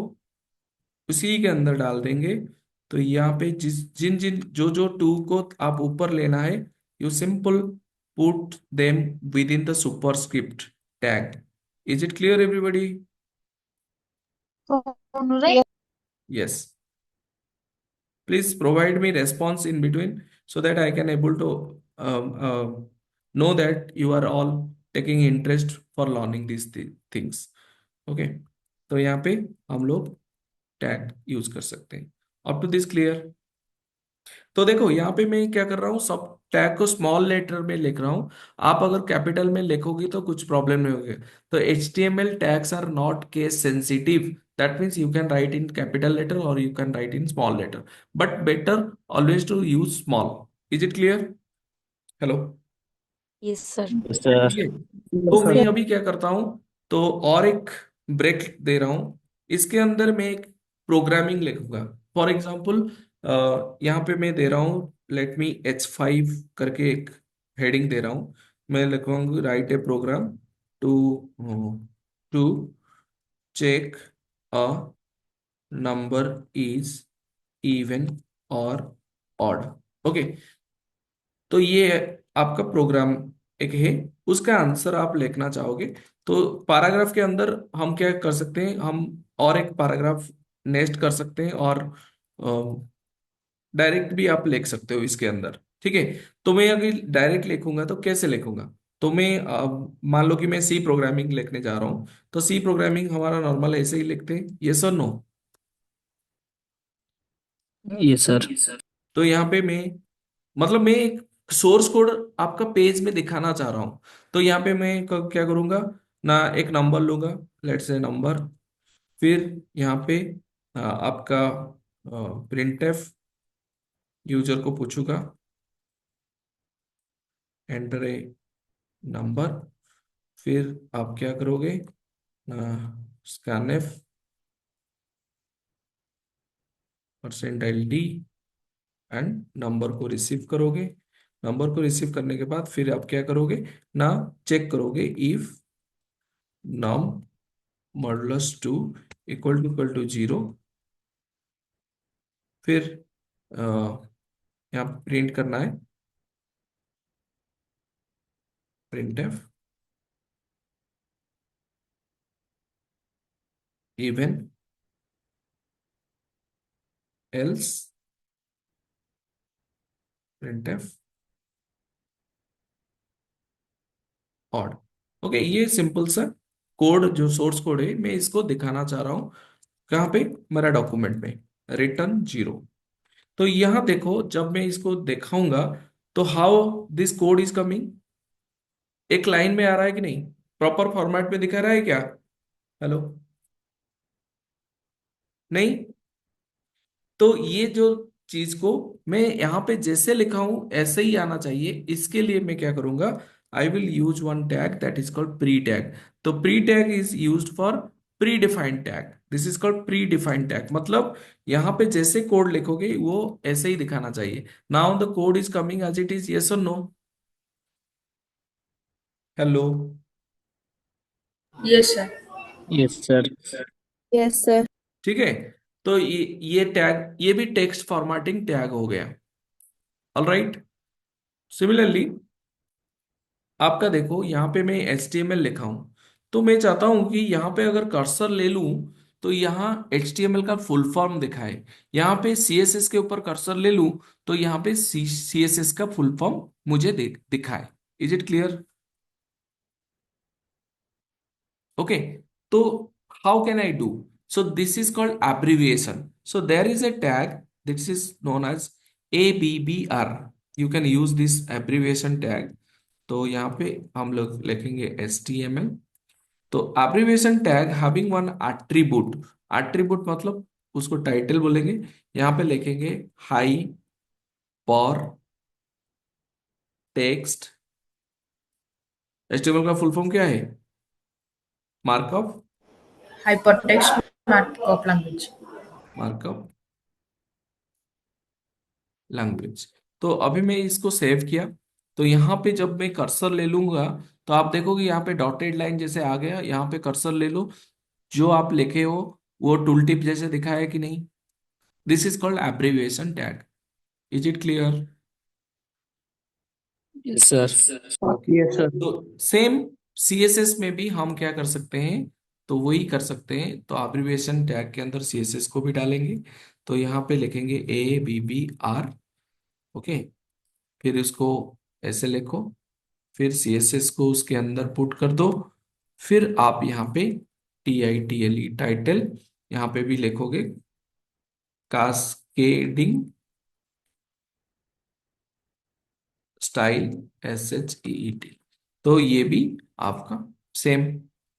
उसी के अंदर डाल देंगे। तो यहाँ पे जिस जिन जिन जो जो टू को आप ऊपर लेना है, you simple put them with in the superscript tag. Is it clear everybody? Yes. Yes. Please provide me response in between so that I can able to know that you are all taking interest for learning these things. Okay. तो यहाँ पे हम लोग tag use कर सकते हैं। Up to this clear? तो देखो यहाँ पे मैं क्या कर रहा हूँ, सब टैग को स्मॉल लेटर में लिख रहा हूँ। आप अगर कैपिटल में लिखोगे तो कुछ प्रॉब्लम नहीं होगी। तो HTML tags are not case sensitive, that means you can write in capital letter और you can write in small letter, but better always to use small. Is it clear? Hello? Yes, sir. Yes, sir. ठीक है। Yes, तो sir. मैं अभी क्या करता हूँ, तो और एक ब्रेक दे रहा हूँ। इसके अंदर मैं एक प्रोग्रामिंग लिखूंगा। फॉर एग्जाम्पल यहाँ पे मैं दे रहा हूँ, लेट मी H5 करके एक हेडिंग दे रहा हूँ। मैं लिखूंगा write a program to to check a number is even और ऑड। ओके। तो ये आपका प्रोग्राम एक है, उसका आंसर आप लिखना चाहोगे। तो पैराग्राफ के अंदर हम क्या कर सकते हैं, हम और एक पैराग्राफ नेक्स्ट कर सकते हैं, और डायरेक्ट भी आप लिख सकते हो इसके अंदर। ठीक है। तो मैं अगर डायरेक्ट लिखूंगा तो कैसे लिखूंगा, तो मैं मान लो कि मैं सी प्रोग्रामिंग लिखने जा रहा हूँ। तो सी प्रोग्रामिंग हमारा नॉर्मल ऐसे ही लिखते हैं, यस और नो? Yes, sir. तो यहाँ पे मैं, मतलब मैं एक सोर्स कोड आपका पेज में दिखाना चाह रहा हूं। तो यहाँ पे मैं क्या करूंगा ना, एक नंबर लूंगा, लेट्स से नंबर। फिर यहाँ पे आपका प्रिंटफ यूजर को पूछूंगा एंटर ए नंबर। फिर आप क्या करोगे, स्कैनफ %d एंड नंबर को रिसीव करोगे। नंबर को रिसीव करने के बाद फिर आप क्या करोगे ना, चेक करोगे if num modulus 2 equal to 0। फिर अ, यहाँ प्रिंट करना है printf even else printf odd. Okay, ये सिंपल सा कोड जो सोर्स कोड है, मैं इसको दिखाना चाह रहा हूँ कहाँ पे, मेरा डॉक्यूमेंट में रिटर्न 0। तो यहाँ देखो, जब मैं इसको दिखाऊंगा तो how this code is coming, एक लाइन में आ रहा है कि नहीं, प्रॉपर फॉर्मेट में दिखा रहा है क्या? हेलो? नहीं। तो ये जो चीज को मैं यहाँ पे जैसे लिखा हूं ऐसे ही आना चाहिए। इसके लिए मैं क्या करूंगा, I will use one tag that is called pre tag. तो pre tag is used for predefined tag, this is called predefined tag. मतलब यहाँ पे जैसे कोड लिखोगे वो ऐसे ही दिखाना चाहिए। Now the code is coming as it is, yes और no? Hello? Yes, sir. Yes, sir. Yes, sir. ठीक है। तो ये टैग, ये भी टेक्स्ट फॉर्मेटिंग टैग हो गया। ऑलराइट। सिमिलरली आपका देखो, यहाँ पे मैं HTML लिखा हूं, तो मैं चाहता हूं कि यहाँ पे अगर कर्सर ले लूं तो यहाँ HTML का फुल फॉर्म दिखाए। यहाँ पे CSS के ऊपर कर्सर ले लूं तो यहाँ पे CSS का फुल फॉर्म मुझे दिखाए। Is it clear? ओके। तो how can I do, so this is called abbreviation। So there is a tag this is known as ABBR। You can use this abbreviation tag। तो यहाँ पे हम लोग लिखेंगे HTML। तो abbreviation tag having one attribute, attribute मतलब उसको title बोलेंगे। यहाँ पे लिखेंगे हाई पर टेक्स्ट। HTML का फुल फॉर्म क्या है? Markup, Hypertext markup language. Markup language. तो अभी मैं इसको सेव किया। तो यहाँ पे जब मैं कर्सर ले लूंगा तो आप देखोगे यहाँ पे डॉटेड लाइन जैसे आ गया, यहाँ पे कर्सर ले लो, जो आप लिखे हो वो टूल टिप जैसे दिखा है कि नहीं। This is called abbreviation tag. Is it clear? Yes, sir. Yes, sir. तो सेम सीएसएस में भी हम क्या कर सकते हैं, तो वही कर सकते हैं। तो एब्रिविएशन टैग के अंदर सीएसएस को भी डालेंगे। तो यहाँ पे लिखेंगे ABBR। ओके, फिर इसको ऐसे लिखो, फिर सीएसएस को उसके अंदर पुट कर दो। फिर आप यहाँ पे TITLE टाइटल यहाँ पे भी लिखोगे, कास्केडिंग स्टाइल SHEET। तो ये भी आपका सेम,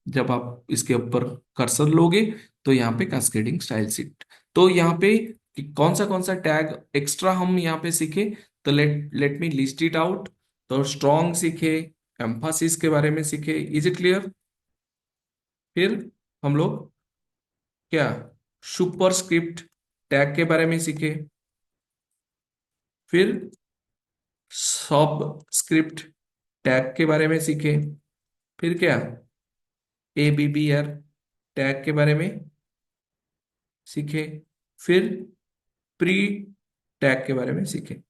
जब आप इसके ऊपर कर्सर लोगे तो यहाँ पे कास्केडिंग स्टाइल सीट। तो यहाँ पे कौन सा टैग एक्स्ट्रा हम यहाँ पे सीखे, तो let let me list it out. तो स्ट्रॉन्ग सीखे, एम्फासिस के बारे में सीखे। Is it clear? फिर हम लोग क्या सुपरस्क्रिप्ट टैग के बारे में सीखे, फिर सब स्क्रिप्ट टैग के बारे में सीखे, फिर क्या ABBR टैग के बारे में सीखे, फिर प्री टैग के बारे में सीखे।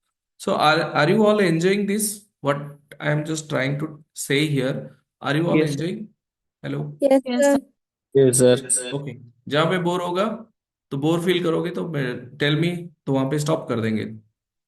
So are you all enjoying this what I am just trying to say here? Are you all Yes, sir. Enjoying? Hello? Yes, sir. Yes, sir. Okay, जहां पे बोर होगा, तो बोर फील करोगे तो टेल मी, तो वहां पे stop कर देंगे।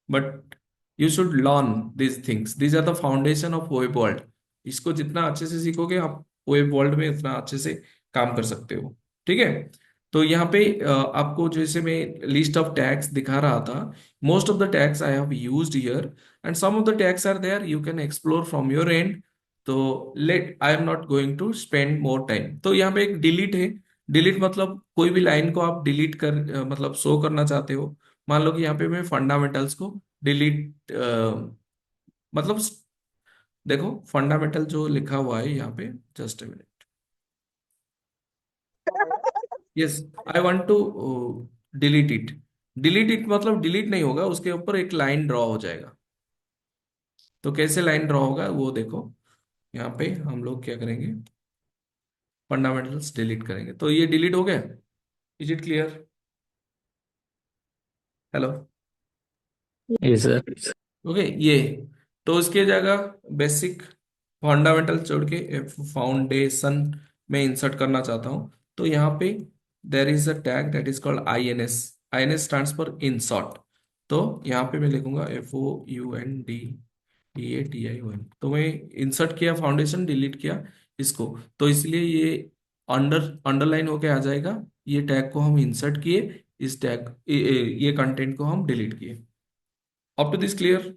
But you should learn this things, these are the foundation of web world. इसको जितना अच्छे से सीखोगे आप, वेब वर्ल्ड में उतना अच्छे से काम कर सकते हो। ठीक है? तो यहाँ पे आपको जैसे मैं लिस्ट ऑफ टैग्स दिखा रहा था, most of the tags I have used here and some of the tags are there, you can explore from your end. तो let I am not going to spend more time. तो यहाँ पे एक delete है। Delete मतलब कोई भी line को आप डिलीट कर मतलब शो करना चाहते हो। मान लो कि यहाँ पे मैं फंडामेंटल्स को डिलीट मतलब देखो फंडामेंटल जो लिखा हुआ है यहाँ पे, just a minute. Yes, I want to delete it. Delete it मतलब डिलीट नहीं होगा, उसके ऊपर एक लाइन ड्रॉ हो जाएगा। तो कैसे लाइन ड्रॉ होगा वो देखो। यहाँ पे हम लोग क्या करेंगे, फंडामेंटल्स डिलीट करेंगे, तो ये डिलीट हो गया। Is it clear? Hello? Yes, sir. Okay, ये तो इसके जगह बेसिक फंडामेंटल छोड़ के फाउंडेशन में इंसर्ट करना चाहता हूँ। तो यहाँ पे देर is a tag that is called INS। INS stands for insert. तो यहाँ पे मैं लिखूंगा FOUNDDATION। तो मैं इंसर्ट किया, फाउंडेशन डिलीट किया इसको, तो इसलिए ये अंडरलाइन होके आ जाएगा। ये टैग को हम इंसर्ट किए, इस टैग ये कंटेंट को हम डिलीट किए। Up to this clear?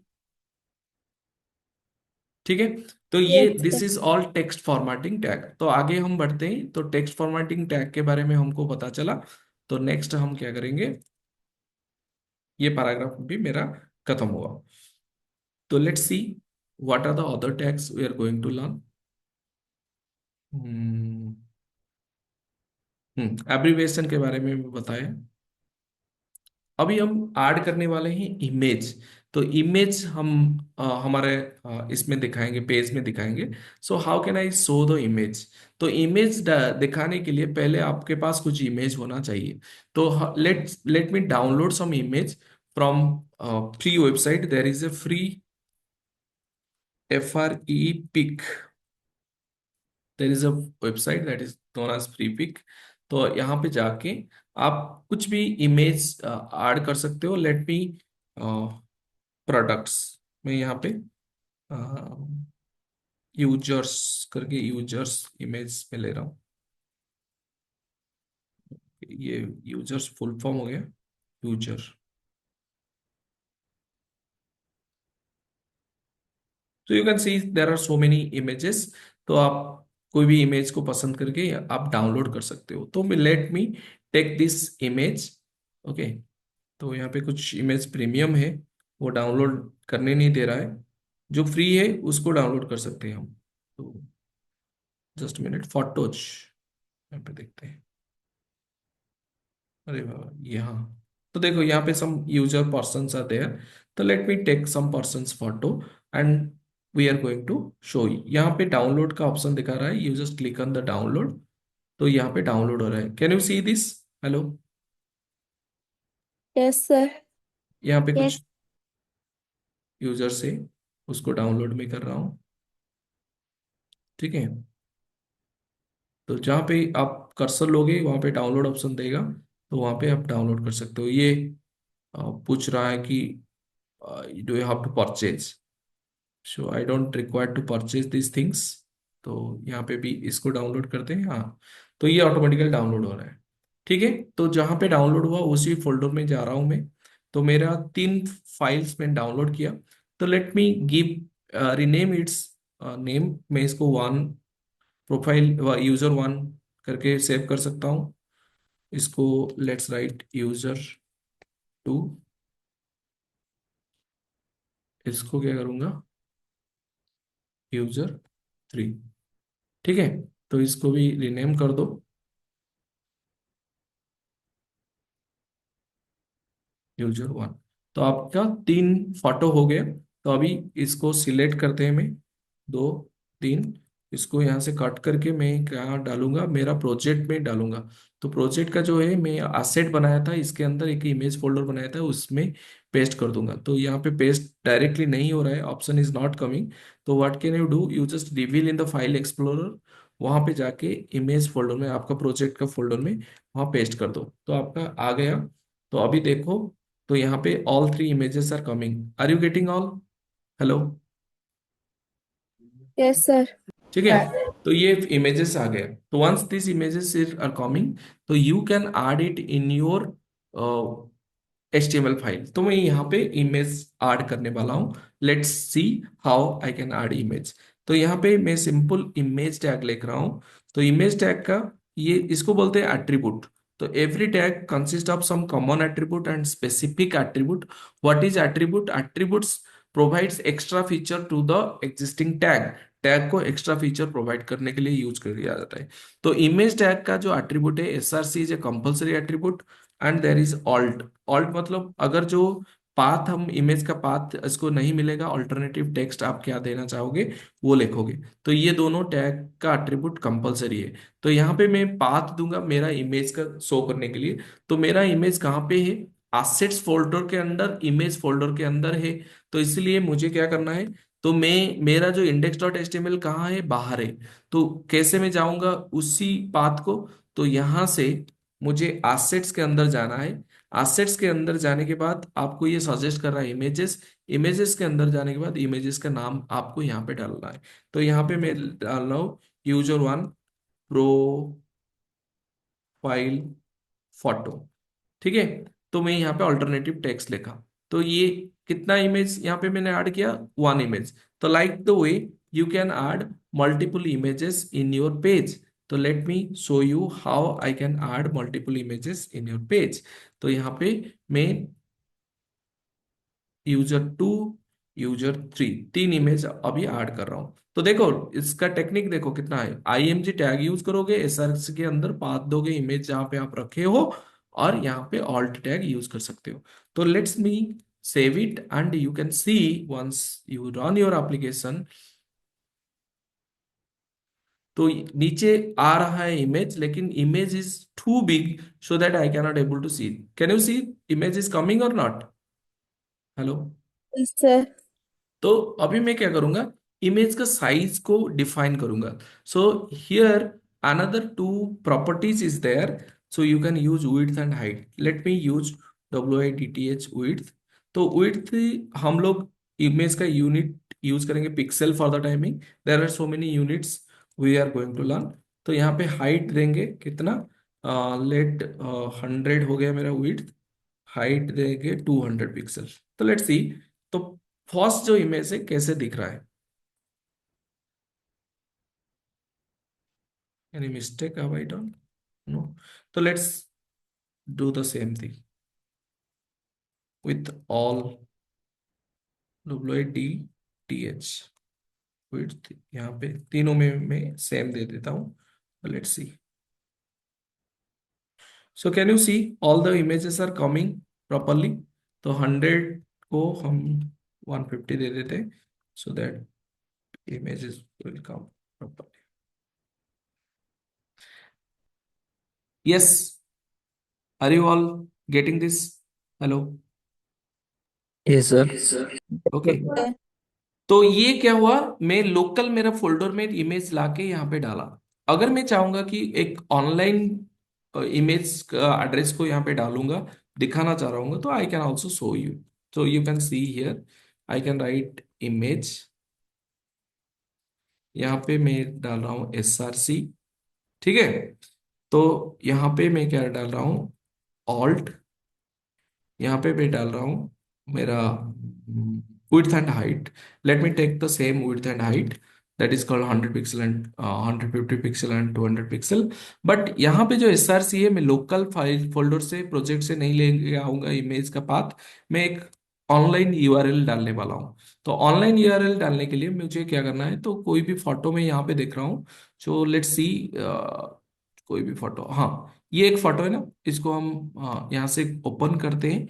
ठीक है? तो ये Yes, this sir. Is all text formatting tag. तो आगे हम बढ़ते हैं। तो टेक्स्ट फॉर्मेटिंग टैग के बारे में हमको पता चला। तो नेक्स्ट हम क्या करेंगे, ये पैराग्राफ भी मेरा खत्म हुआ। तो let's see what are the other tags we are going to learn. Abbreviation के बारे में बताया। अभी हम ऐड करने वाले हैं इमेज। तो इमेज हम हमारे इसमें दिखाएंगे, पेज में दिखाएंगे। So how can I show the image? तो इमेज दिखाने के लिए पहले आपके पास कुछ इमेज होना चाहिए। तो let let me download some image from free website. There is a free FREE pic. There is a website that is known as free pic. तो यहाँ पे जाके आप कुछ भी इमेज ऐड कर सकते हो। लेट मी प्रोडक्ट्स में यहाँ पे यूजर्स करके यूजर्स इमेज में ले रहा हूँ। ये यूजर्स फुल फॉर्म हो गया यूजर। तो you can see there are so many images. तो आप कोई भी इमेज को पसंद करके आप डाउनलोड कर सकते हो। तो let me take this image. Okay, तो यहाँ पे कुछ इमेज प्रीमियम है, वो डाउनलोड करने नहीं दे रहा है। जो फ्री है उसको डाउनलोड कर सकते हैं हम। तो जस्ट मिनट, फोटोज यहाँ पे देखते हैं। अरे बाबा, यहाँ तो देखो, यहाँ पे some user persons are there. तो let me take some persons photo and we are going to show you. यहाँ पे डाउनलोड का ऑप्शन दिखा रहा है, you just click on the download. तो यहाँ पे डाउनलोड हो रहा है, can you see this? Hello, Yes, sir. यहाँ पे Yes. कुछ यूजर से उसको डाउनलोड में कर रहा हूँ, ठीक है। तो जहाँ पे आप कर्सर लोगे वहाँ पे डाउनलोड ऑप्शन देगा, तो वहाँ पे आप डाउनलोड कर सकते हो। ये पूछ रहा है कि do you have to purchase, so I don't require to purchase this things. तो यहाँ पे भी इसको डाउनलोड करते हैं, हाँ। तो ये ऑटोमेटिकली डाउनलोड हो रहा है, ठीक है। तो जहाँ पे डाउनलोड हुआ उसी फोल्डर में जा रहा हूँ मैं। तो मेरा 3 फाइल्स में डाउनलोड किया। तो let me give rename it's name. मैं इसको वन प्रोफाइल यूजर 1 करके सेव कर सकता हूँ। इसको लेट्स राइट यूजर 2। इसको क्या करूँगा, यूजर 3, ठीक है। तो इसको भी रीनेम कर दो, यूजर 1। तो आपका 3 फोटो हो गया। तो अभी इसको सिलेक्ट करते हैं, मैं 2 3, इसको यहाँ से कट करके मैं क्या डालूंगा, मेरा प्रोजेक्ट में डालूंगा। तो प्रोजेक्ट का जो है मैं एसेट बनाया था, इसके अंदर एक इमेज फोल्डर बनाया था, उसमें पेस्ट कर दूंगा। तो यहाँ पे पेस्ट डायरेक्टली नहीं हो रहा है, ऑप्शन इज नॉट कमिंग। तो what can you do, you just reveal in the file explorer, वहां पे जाके इमेज फोल्डर में, आपका प्रोजेक्ट का फोल्डर में वहां पेस्ट कर दो, तो आपका आ गया। तो अभी देखो, तो यहाँ पे all 3 images are coming, are you getting all? Hello, Yes, sir. ठीक है। तो ये इमेजेस आ गए। तो once this images are coming, तो you can add it in your HTML file. तो मैं यहाँ पे इमेज ऐड करने वाला हूँ। Let's see how I can add image. तो यहाँ पे मैं सिंपल इमेज टैग लिख रहा हूँ। तो इमेज टैग का ये, इसको बोलते हैं एट्रीब्यूट। तो every tag consist of some common attribute and specific attribute. What is attribute? Attributes provides extra feature to the existing tag. Tag को एक्स्ट्रा फीचर प्रोवाइड करने के लिए यूज किया जाता है। तो इमेज टैग का जो एट्रीब्यूट है, SRC is a compulsory attribute, and there is alt. Alt मतलब अगर जो पाथ, हम इमेज का पाथ इसको नहीं मिलेगा, ऑल्टरनेटिव टेक्स्ट आप क्या देना चाहोगे वो लिखोगे। तो ये दोनों टैग का एट्रीब्यूट कंपलसरी है। तो यहाँ पे मैं पाथ दूंगा मेरा इमेज का शो करने के लिए। तो मेरा इमेज कहाँ पे है? एसेट्स फोल्डर के अंदर, इमेज फोल्डर के अंदर है। तो इसलिए मुझे क्या करना है, तो मैं, मेरा जो index.html कहाँ है? बाहर है। तो कैसे मैं जाऊंगा उसी पाथ को? तो यहां से मुझे एसेट्स के अंदर जाना है। एसेट्स के अंदर जाने के बाद आपको ये सजेस्ट कर रहा है इमेजेस। इमेजेस के अंदर जाने के बाद इमेजेस का नाम आपको यहाँ पे डालना है। तो यहाँ पे मैं डाल रहा हूँ यूजर 1 प्रोफाइल फोटो, ठीक है। तो मैं यहाँ पे ऑल्टरनेटिव टेक्स्ट लिखा। तो ये कितना इमेज यहाँ पे मैंने ऐड किया? 1 इमेज। तो like the way you can add multiple images in your page. तो let me show you how I can add multiple images in your page. तो यहाँ पे मैं यूजर 2, यूजर 3, 3 इमेज अभी ऐड कर रहा हूं। तो देखो इसका टेक्निक देखो कितना है। IMG टैग यूज करोगे, SRC के अंदर पाथ दोगे इमेज जहां पे आप रखे हो, और यहाँ पे ऑल्ट टैग यूज कर सकते हो। तो let's me save it and you can see once you run your application. तो नीचे आ रहा है इमेज, लेकिन image is too big so that I can not able to see. Can you see image is coming और not? Hello. Yes, sir. तो अभी मैं क्या करूंगा, इमेज का साइज को डिफाइन करूंगा। So here another 2 properties is there. So you can use width and height. Let me use WIDTH width. तो विड्थ हम लोग इमेज का यूनिट यूज करेंगे pixel for the timing. There are so many units we are going to learn. तो यहाँ पे height देंगे कितना, लेट 100 हो गया मेरा विड्थ। हाइट देंगे 200 पिक्सल। तो लेट्स सी। तो फर्स्ट जो इमेज है कैसे दिख रहा है? Any mistake have I done? No. तो let's do the same thing with all WIDTH width. यहाँ पे तीनों में मैं सेम दे देता हूँ। Let's see. So can you see all the images are coming properly? तो 100 को हम 150 दे देते, so that images will come properly. Yes, are you all getting this? Hello. Yes, sir. Okay, तो ये क्या हुआ, मैं लोकल मेरा फोल्डर में इमेज लाके यहाँ पे डाला। अगर मैं चाहूंगा कि एक ऑनलाइन इमेज का एड्रेस को यहाँ पे डालूंगा, दिखाना चाह रहा हूँ, तो I can also show you. तो you can see here, I can write image, यहाँ पे मैं डाल रहा हूँ SRC। ठीक है, तो यहाँ पे मैं क्या डाल रहा हूँ, ऑल्ट, यहाँ पे मैं डाल रहा हूँ मेरा width and height. Let me take the same width and height, that is called 100 pixel and 150 pixel and 200 pixel. But यहाँ पे जो SRC है, मैं लोकल फाइल फोल्डर से प्रोजेक्ट से नहीं ले आऊंगा इमेज का पाथ, मैं एक ऑनलाइन URL डालने वाला हूँ। तो ऑनलाइन URL डालने के लिए मुझे क्या करना है, तो कोई भी फोटो में यहाँ पे देख रहा हूँ, सो लेट्स सी, कोई भी फोटो, हाँ ये एक फोटो है ना, इसको हम यहाँ से ओपन करते हैं।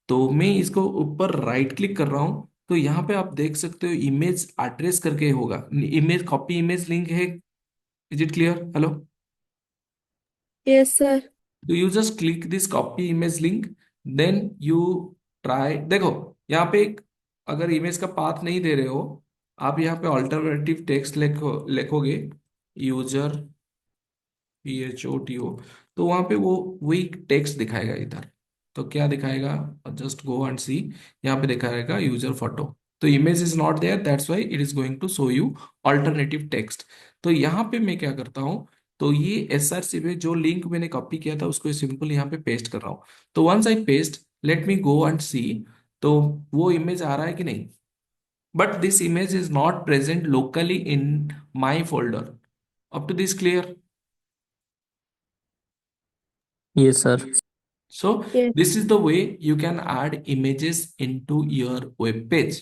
तो मैं इसको ऊपर राइट क्लिक कर रहा हूं, तो यहाँ पे आप देख सकते हो इमेज एड्रेस करके होगा, इमेज कॉपी इमेज लिंक है। Is it clear? Hello. Yes, sir. तो you just click this copy image link, then you try, देखो यहाँ पे एक, अगर इमेज का पाथ नहीं दे रहे हो, आप यहाँ पे ऑल्टरनेटिव टेक्स्ट लिखोगे, यूजर PHOTO, तो वहां पे वो वही टेक्स्ट दिखाएगा इधर। तो क्या दिखाएगा, जस्ट गो एंड सी, यहाँ पे दिखाएगा यूजर फोटो। तो image is not there, that's why it is going to show you alternative text. तो यहाँ पे मैं क्या करता हूँ, तो ये SRC में जो लिंक मैंने कॉपी किया था उसको सिंपल यहाँ पे पेस्ट कर रहा हूँ। तो once I paste, let me go and see, तो वो इमेज आ रहा है कि नहीं, but this image is not present locally in my folder. Up to this clear? Yes, sir. So Yes. this is the way you can add images into your web page.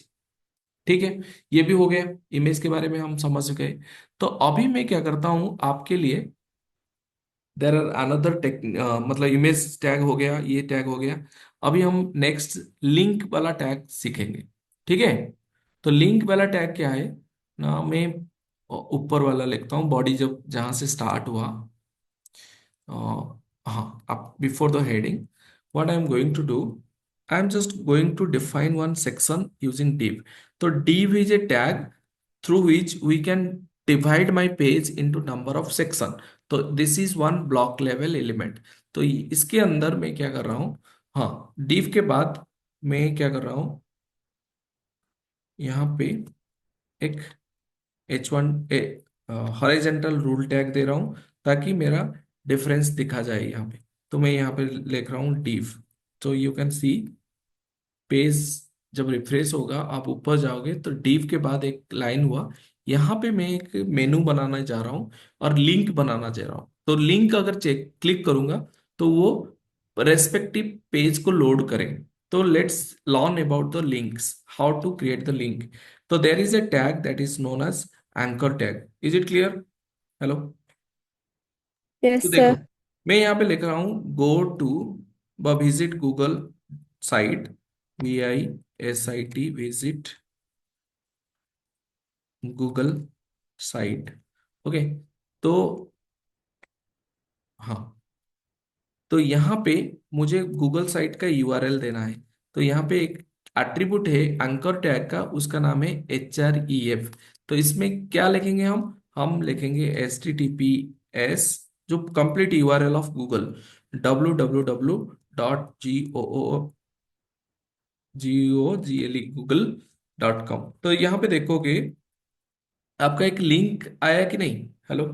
ठीक है, ये भी हो गया, इमेज के बारे में हम समझ गए। तो अभी मैं क्या करता हूं आपके लिए, देर आर अनदर टेक, मतलब इमेज टैग हो गया, ये टैग हो गया। अभी हम नेक्स्ट लिंक वाला टैग सीखेंगे। ठीक है, तो लिंक वाला टैग क्या है ना, मैं ऊपर वाला लिखता हूँ, बॉडी जब जहां से स्टार्ट हुआ, up before the heading, what I'm going to do, I'm just going to define one section using div. So div is a tag through which we can divide my page into number of section. तो this is one block level element. तो इसके अंदर मैं क्या कर रहा हूँ, हाँ div के बाद मैं क्या कर रहा हूँ, यहाँ पे एक H1 हॉरिजेंटल रूल टैग दे रहा हूं, ताकि मेरा डिफरेंस दिखा जाए यहाँ पे। तो मैं यहाँ पे लिख रहा हूँ div। तो यू कैन सी, पेज जब रिफ्रेश होगा, आप ऊपर जाओगे तो div के बाद एक लाइन हुआ, यहाँ पे मैं एक मेनू बनाना चाह रहा हूँ और लिंक बनाना चाह रहा हूँ। तो लिंक अगर चेक क्लिक करूंगा, तो वो रेस्पेक्टिव पेज को लोड करें। तो let's learn about the links, how to create the link. तो there is a tag that is known as anchor tag. Is it clear? Hello. तो Yes, देखो, sir. मैं यहाँ पे लिख रहा हूँ go to visit Google site, VISIT, visit Google site. Okay, तो हाँ, तो यहाँ पे मुझे गूगल साइट का URL देना है। तो यहाँ पे एक एट्रीब्यूट है एंकर टैग का, उसका नाम है HREF। तो इसमें क्या लिखेंगे हम लिखेंगे HTTPS, जो complete URL of Google, www.google.com। तो यहाँ पे देखोगे आपका एक लिंक आया कि नहीं? हेलो।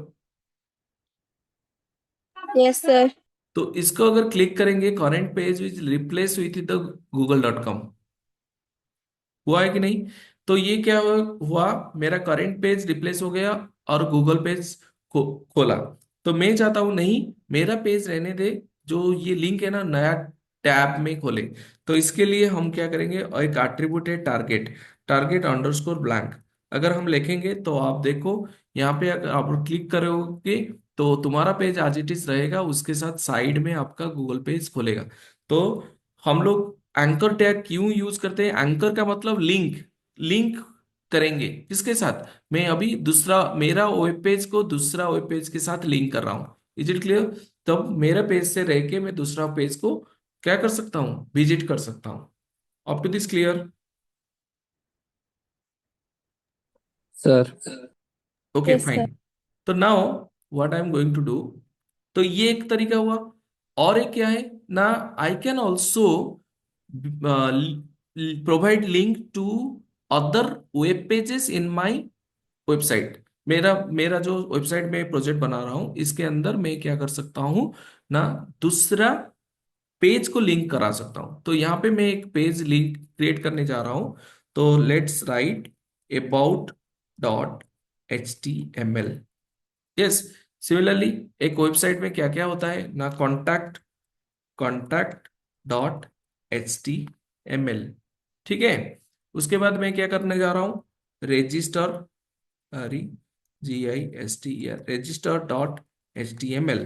Yes, sir. तो इसको अगर क्लिक करेंगे, current page which replace with the google.com, हुआ है कि नहीं? तो ये क्या हुआ, मेरा करंट पेज रिप्लेस हो गया और गूगल पेज खोला। तो मैं चाहता हूं नहीं, मेरा पेज रहने दे, जो ये लिंक है ना नया टैब में खोले। तो इसके लिए हम क्या करेंगे, एक एट्रीब्यूट है टारगेट, टारगेट अंडरस्कोर ब्लैंक। अगर हम लिखेंगे तो आप देखो, यहाँ पे अगर आप क्लिक करोगे तो तुम्हारा पेज आज इट इज रहेगा, उसके साथ साइड में आपका गूगल पेज खोलेगा। तो हम लोग एंकर टैग क्यों यूज करते हैं? एंकर का मतलब लिंक, लिंक करेंगे किसके साथ? मैं अभी दूसरा मेरा वेब पेज को दूसरा वेब पेज के साथ लिंक कर रहा हूँ। Is it clear? तब मेरा पेज से रह के मैं दूसरा पेज को क्या कर सकता हूँ? विजिट कर सकता हूँ। Up to this clear? Sir. Okay Yes, sir. Fine. तो now what I am going to do, तो ये एक तरीका हुआ। और एक क्या है ना, I can also provide link to other web pages in my website. मेरा मेरा जो वेबसाइट में प्रोजेक्ट बना रहा हूं इसके अंदर मैं क्या कर सकता हूं ना, दूसरा पेज को लिंक करा सकता हूं। तो यहाँ पे मैं एक पेज लिंक क्रिएट करने जा रहा हूं। तो let's write about dot H T M L. Yes, similarly एक वेबसाइट में क्या क्या होता है ना, contact contact dot H T M L. ठीक है, उसके बाद मैं क्या करने जा रहा हूं, रजिस्टर, अरे GISTER, register dot H T M L.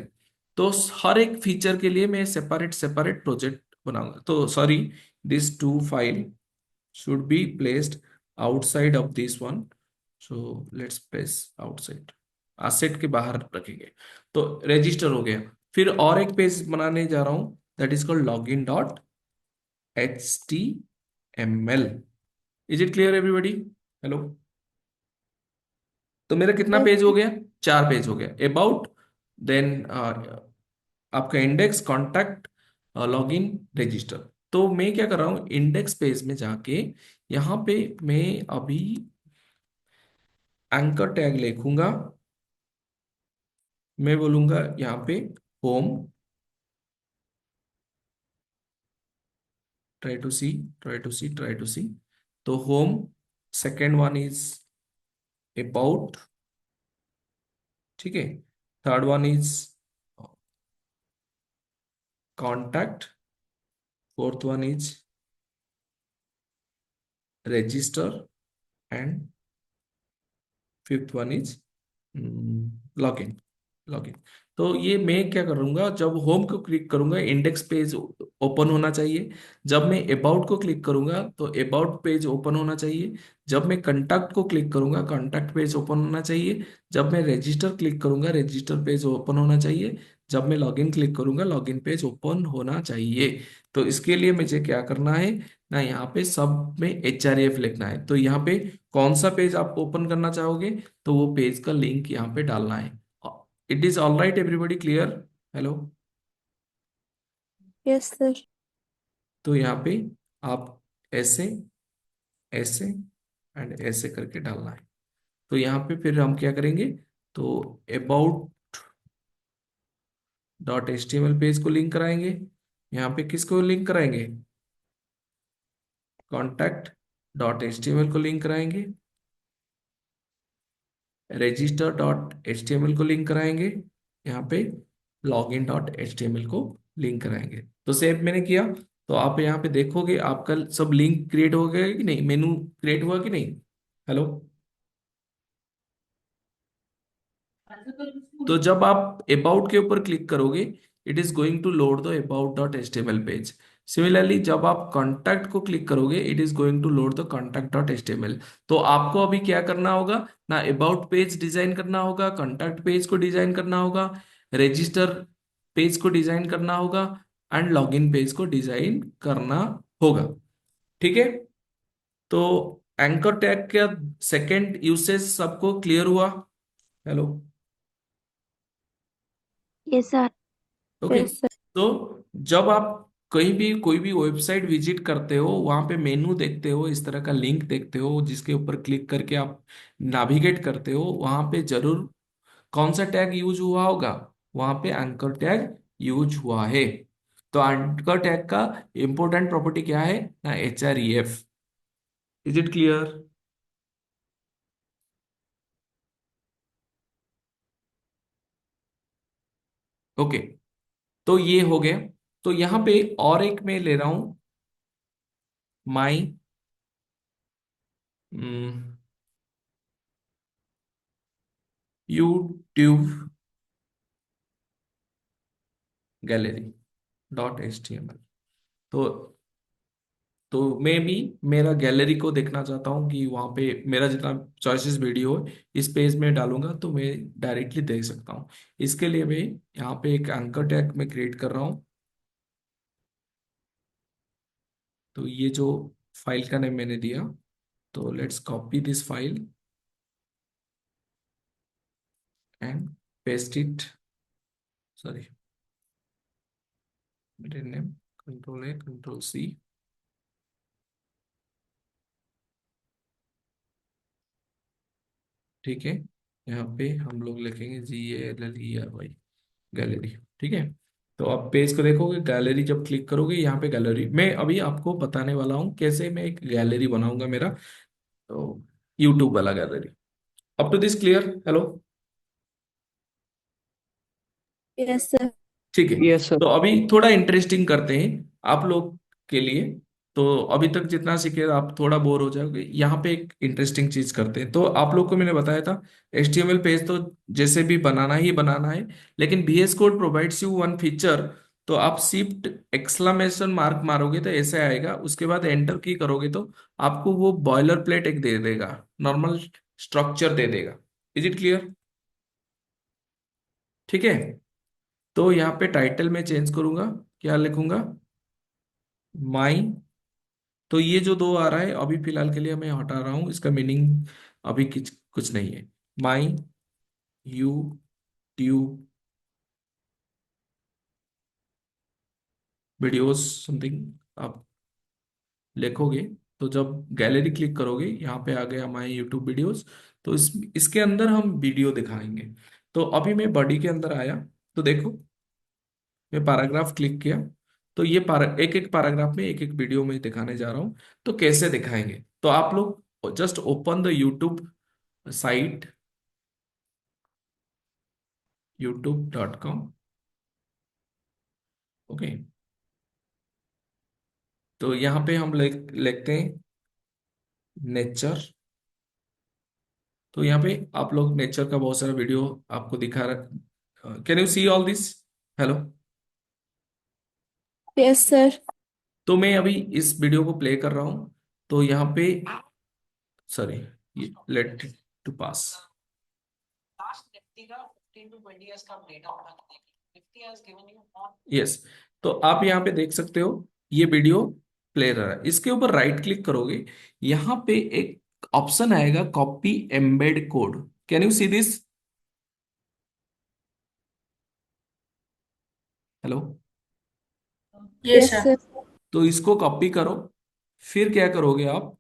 तो हर एक फीचर के लिए मैं सेपरेट सेपरेट प्रोजेक्ट बनाऊंगा। तो sorry, this two file should be placed outside of this one, so let's place outside, asset के बाहर रखेंगे। तो रजिस्टर हो गया। फिर और एक पेज बनाने जा रहा हूं, that is called login dot H T M L. Is it clear everybody? Hello? तो मेरा कितना Yes, पेज हो गया? 4 पेज हो गया। अबाउट, देन आपका इंडेक्स, कॉन्टैक्ट, लॉगिन, रजिस्टर। तो मैं क्या कर रहा हूँ, इंडेक्स पेज में जाके यहाँ पे मैं अभी एंकर टैग लिखूंगा। मैं बोलूंगा यहाँ पे home, try to see, try to see, try to see. तो home, second one is about, ठीक है, third one is contact, fourth one is register, and fifth one is login, login. तो ये मैं क्या करूंगा, जब होम को क्लिक करूंगा इंडेक्स पेज ओपन होना चाहिए। जब मैं अबाउट को क्लिक करूंगा तो अबाउट पेज ओपन होना चाहिए। जब मैं कंटैक्ट को क्लिक करूंगा कंटैक्ट पेज ओपन होना चाहिए। जब मैं रजिस्टर क्लिक करूंगा रजिस्टर पेज ओपन होना चाहिए। जब मैं लॉगिन क्लिक करूंगा लॉगिन पेज ओपन होना चाहिए। तो इसके लिए मुझे क्या करना है ना, यहाँ पे सब में HREF लिखना है। तो यहाँ पे कौन सा पेज आप ओपन करना चाहोगे, तो वो पेज का लिंक यहाँ पे डालना है। It is all right everybody, clear? Hello? yes, sir. तो यहाँ पे आप ऐसे ऐसे एंड ऐसे करके डालना है। तो यहाँ पे फिर हम क्या करेंगे, तो about dot H T M L page को लिंक कराएंगे। यहाँ पे किसको लिंक कराएंगे, contact dot H T M L को लिंक कराएंगे। Register dot H T M L को लिंक कराएंगे। यहाँ पे login dot H T M L को लिंक कराएंगे। तो सेव मैंने किया। तो आप यहाँ पे देखोगे आपका सब लिंक क्रिएट हो गया कि नहीं, मेनू क्रिएट हुआ कि नहीं? हेलो? तो जब आप अबाउट के ऊपर क्लिक करोगे it is going to load the about dot H T M L page. Similarly जब आप कॉन्टैक्ट को क्लिक करोगे it is going to load the contact dot H T M L. तो आपको अभी क्या करना होगा ना, अबाउट पेज डिजाइन करना होगा, कॉन्टैक्ट पेज को डिजाइन करना होगा, रजिस्टर पेज को डिजाइन करना होगा, एंड लॉगिन पेज को डिजाइन करना होगा। ठीक है? तो एंकर टैग का सेकेंड यूसेज सबको क्लियर हुआ? Hello? Yes, sir. Okay. Yes, sir. तो जब आप कहीं भी कोई भी वेबसाइट विजिट करते हो वहां पे मेनू देखते हो, इस तरह का लिंक देखते हो जिसके ऊपर क्लिक करके आप नेविगेट करते हो, वहां पे जरूर कौन सा टैग यूज हुआ होगा, वहां पे एंकर टैग यूज हुआ है। तो एंकर टैग का इंपॉर्टेंट प्रॉपर्टी क्या है ना, HREF। Is it clear? Okay, तो ये हो गया। तो यहाँ पे और एक मैं ले रहा हूं, my YouTube gallery dot H T M L. तो तो मैं भी मेरा गैलरी को देखना चाहता हूँ कि वहाँ पे मेरा जितना चॉइसेस वीडियो है इस पेज में डालूंगा तो मैं डायरेक्टली देख सकता हूँ। इसके लिए मैं यहाँ पे एक एंकर टैग में क्रिएट कर रहा हूँ। तो ये जो फाइल का नेम मैंने दिया, तो let's copy this file and paste it, sorry, name, control A control C. ठीक है, यहाँ पे हम लोग लिखेंगे GALLERY, गैलरी। ठीक है, तो आप पेज को देखोगे, गैलरी जब क्लिक करोगे यहाँ पे गैलरी, मैं अभी आपको बताने वाला हूँ कैसे मैं एक गैलरी बनाऊंगा मेरा, तो यूट्यूब वाला gallery. Up to this clear? Hello? Yes, sir. ठीक है, Yes, sir. तो अभी थोड़ा इंटरेस्टिंग करते हैं आप लोग के लिए। तो अभी तक जितना सीखे आप थोड़ा बोर हो जाओगे, यहाँ पे एक इंटरेस्टिंग चीज करते हैं। तो आप लोग को मैंने बताया था HTML पेज तो जैसे भी बनाना ही बनाना है, लेकिन VS code provides you one feature. तो आप शिफ्ट एक्सक्लेमेशन मार्क मारोगे तो ऐसे आएगा, उसके बाद एंटर की करोगे तो आपको वो बॉयलर प्लेट एक दे देगा, नॉर्मल स्ट्रक्चर दे देगा। Is it clear? ठीक है, तो यहाँ पे टाइटल में चेंज करूंगा, क्या लिखूंगा? माई। तो ये जो दो आ रहा है अभी फिलहाल के लिए मैं हटा रहा हूं, इसका मीनिंग अभी कुछ कुछ नहीं है। माई यूट्यूब वीडियोस समथिंग आप लिखोगे, तो जब गैलरी क्लिक करोगे यहाँ पे आ गया माई यूट्यूब वीडियोस। तो इसके अंदर हम वीडियो दिखाएंगे। तो अभी मैं बॉडी के अंदर आया, तो देखो मैं पैराग्राफ क्लिक किया, तो ये एक एक पैराग्राफ में एक एक वीडियो में दिखाने जा रहा हूँ। तो कैसे दिखाएंगे, तो आप लोग just open the YouTube site, youtube.com। Okay, तो यहाँ पे हम लिखते हैं नेचर। तो यहाँ पे आप लोग नेचर का बहुत सारा वीडियो आपको दिखा रहा, can you see all this? Hello? Yes, sir. तो मैं अभी इस वीडियो को प्ले कर रहा हूँ, तो यहाँ पे, sorry, let to pass. Yes, तो आप यहाँ पे देख सकते हो ये वीडियो प्ले रहा है। इसके ऊपर राइट क्लिक करोगे, यहाँ पे एक ऑप्शन आएगा copy embed code. Can you see this? Hello? Yes, Yes, sir. sir. तो इसको कॉपी करो, फिर क्या करोगे आप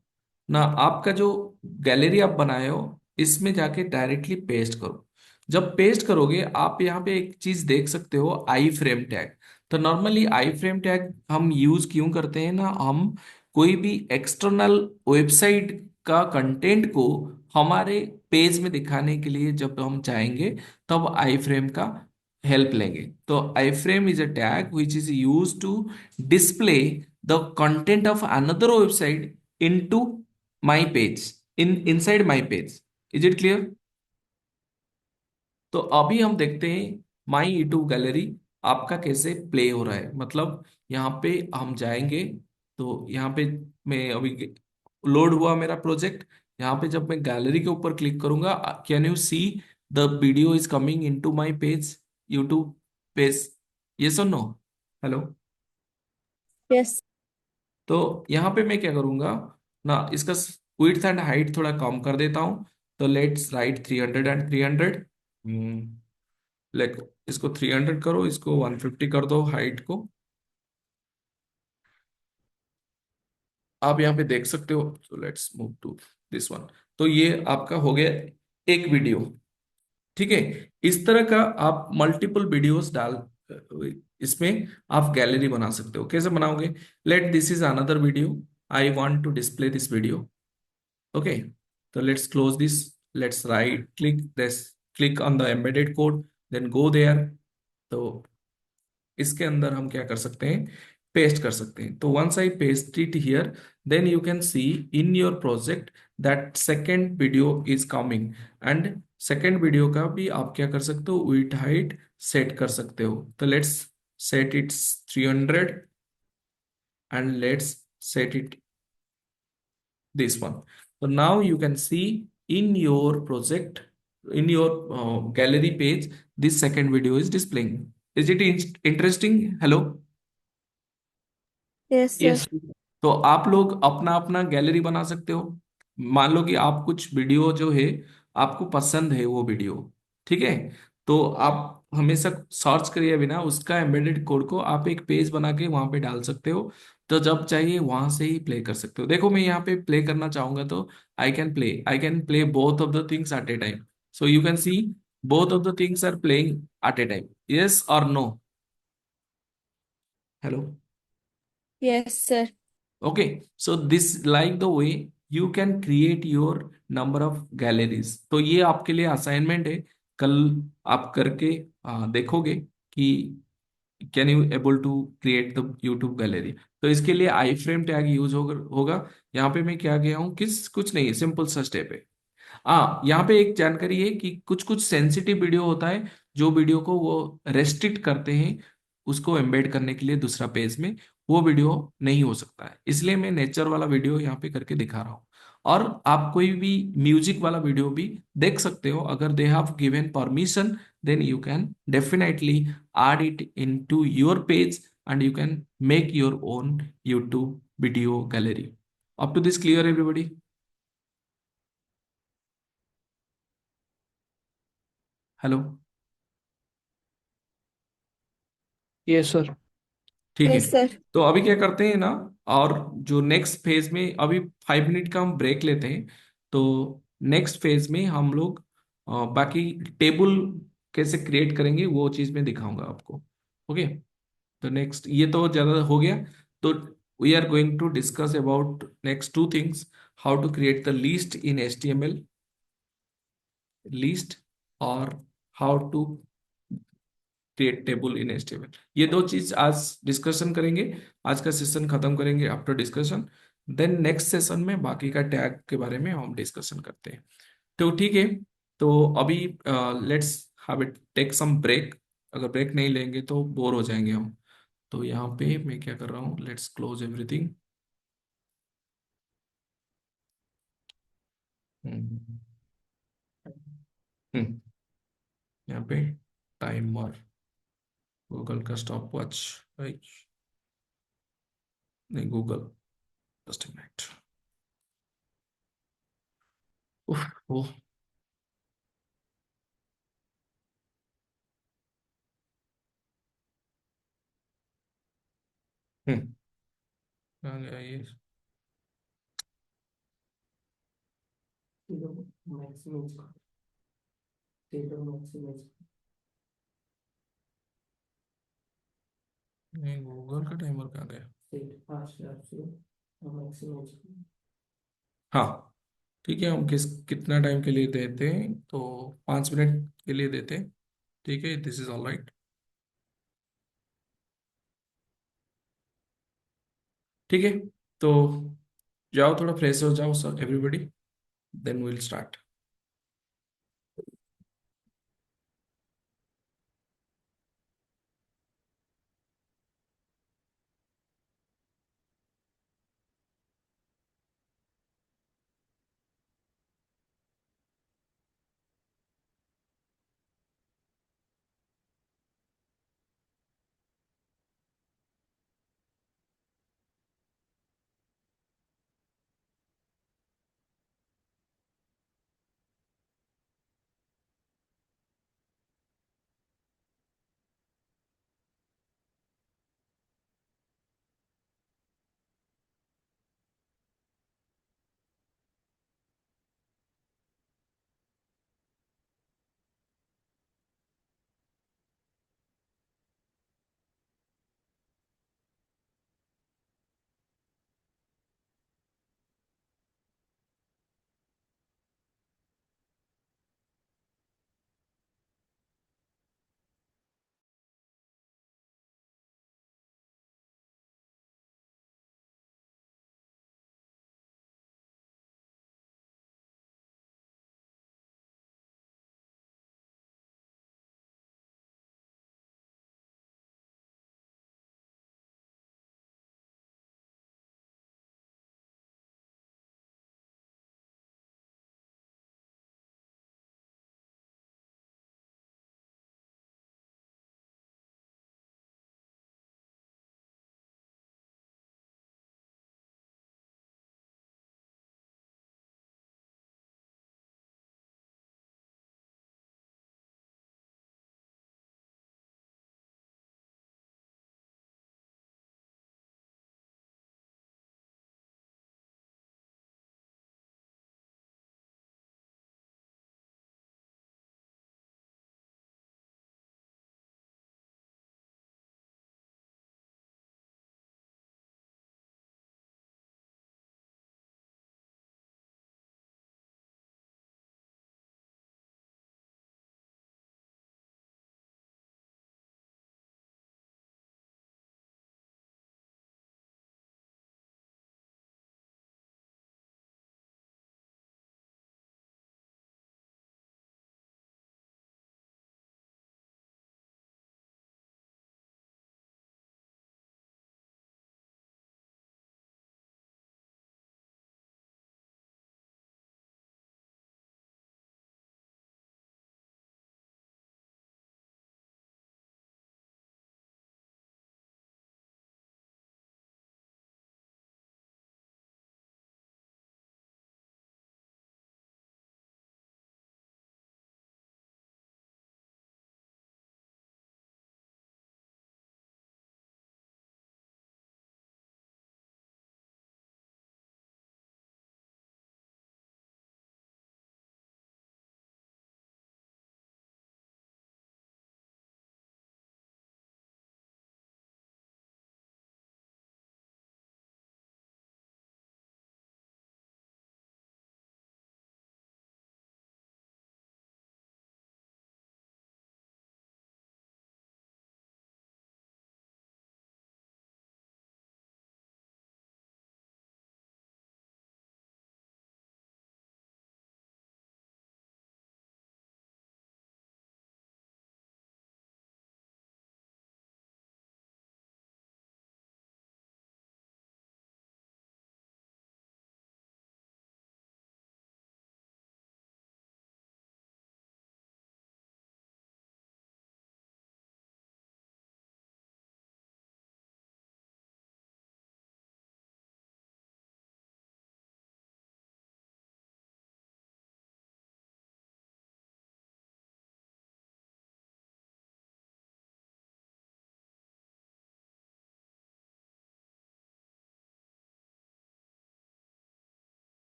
ना, आपका जो गैलरी आप बनाए हो इसमें जाके डायरेक्टली पेस्ट करो। जब पेस्ट करोगे आप यहाँ पे एक चीज देख सकते हो, आई फ्रेम टैग। तो नॉर्मली आई फ्रेम टैग हम यूज क्यों करते हैं ना, हम कोई भी एक्सटर्नल वेबसाइट का कंटेंट को हमारे पेज में दिखाने के लिए जब हम चाहेंगे तब आई फ्रेम का हेल्प लेंगे। तो iframe is a tag which is use to display the content of another website into my page, inside my page। is it clear? तो अभी हम देखते हैं माई यूट्यूब गैलरी आपका कैसे प्ले हो रहा है। मतलब यहाँ पे हम जाएंगे, तो यहाँ पे मैं अभी लोड हुआ मेरा प्रोजेक्ट। यहाँ पे जब मैं गैलरी के ऊपर क्लिक करूंगा, can you see the video is coming into my page, YouTube page? Yes और नो? हेलो? Yes. तो यहाँ पे मैं क्या करूंगा ना, इसका विड्थ एंड हाइट थोड़ा कम कर देता हूँ। तो लेट्स राइट 300 एंड 300। लेट इसको 300 करो, इसको 150 कर दो हाइट को। आप यहाँ पे देख सकते हो, so let's move to this one. तो ये आपका हो गया एक वीडियो। ठीक है, इस तरह का आप मल्टीपल वीडियोस डाल इसमें आप गैलरी बना सकते हो। कैसे बनाओगे? Let this is another video, I want to display this video. Okay, तो let's close this, let's right click this, click on the embedded code, then go there. तो इसके अंदर हम क्या कर सकते हैं, पेस्ट कर सकते हैं। तो once I paste it here, then you can see in your project that second video is coming. And second video का भी आप क्या कर सकते हो, विड्थ हाइट सेट कर सकते हो। तो let's set it's 300 and let's set it this one. So now you can see in your project, in your gallery page, this second video is displaying. Is it interesting? Hello? Yes, sir. Yes. तो आप लोग अपना अपना gallery बना सकते हो। मान लो कि आप कुछ वीडियो जो है, आपको पसंद है वो वीडियो, ठीक है, तो आप हमेशा सर्च करिए बिना, उसका एम्बेडेड कोड को आप एक पेज बना के वहां पे डाल सकते हो। तो जब चाहिए वहां से ही प्ले कर सकते हो। देखो मैं यहाँ पे प्ले करना चाहूंगा तो I can play both of the things at a time. So you can see both of the things are playing at a time. Yes और no? Hello? Yes, sir. Okay, so this like the way you can create your number of galleries। तो ये आपके लिए assignment है। कल आप करके देखोगे कि can you able to create the YouTube gallery. तो इसके लिए आई फ्रेम टैग यूज होगा। यहाँ पे मैं क्या किया हूँ, किस कुछ नहीं, सिंपल सा स्टेप है। यहाँ पे एक जानकारी है कि कुछ कुछ सेंसिटिव वीडियो होता है, जो वीडियो को वो रेस्ट्रिक्ट करते हैं उसको एम्बेड करने के लिए दूसरा पेज में, वो वीडियो नहीं हो सकता है। इसलिए मैं नेचर वाला वीडियो यहाँ पे करके दिखा रहा हूँ। और आप कोई भी म्यूजिक वाला वीडियो भी देख सकते हो, अगर they have given permission, then you can definitely add it into your page and you can make your own YouTube video gallery. Up to this clear everybody? Hello? Yes, sir. ठीक है। Yes, sir. तो अभी क्या करते हैं ना, और जो नेक्स्ट फेज में अभी 5 मिनट का हम ब्रेक लेते हैं। तो नेक्स्ट फेज में हम लोग बाकी टेबल कैसे क्रिएट करेंगे वो चीज मैं दिखाऊंगा आपको। ओके, तो नेक्स्ट ये तो ज्यादा हो गया। तो we are going to discuss about next two things, how to create the list in HTML, list, और how to create table in HTML। ये दो चीज आज डिस्कशन करेंगे। आज का सेशन खत्म करेंगे after discussion. Then next session में बाकी का टैग के बारे में हम डिस्कशन करते हैं। तो ठीक है, तो अभी let's have it take some break. अगर ब्रेक नहीं लेंगे तो बोर हो जाएंगे हम। तो यहाँ पे मैं क्या कर रहा हूँ, लेट्स क्लोज एवरीथिंग। यहाँ पे टाइमर, गूगल का स्टॉप वॉच, नहीं गूगल, जस्ट मिनट। ओह, हम्म, कहाँ गया ये? नहीं, गूगल का टाइमर कहाँ गया? हाँ, ठीक है, हम कितना टाइम के लिए देते हैं, तो 5 मिनट के लिए देते हैं। ठीक है, दिस इज ऑल राइट। ठीक है, तो जाओ थोड़ा फ्रेश हो जाओ sir everybody, then will start.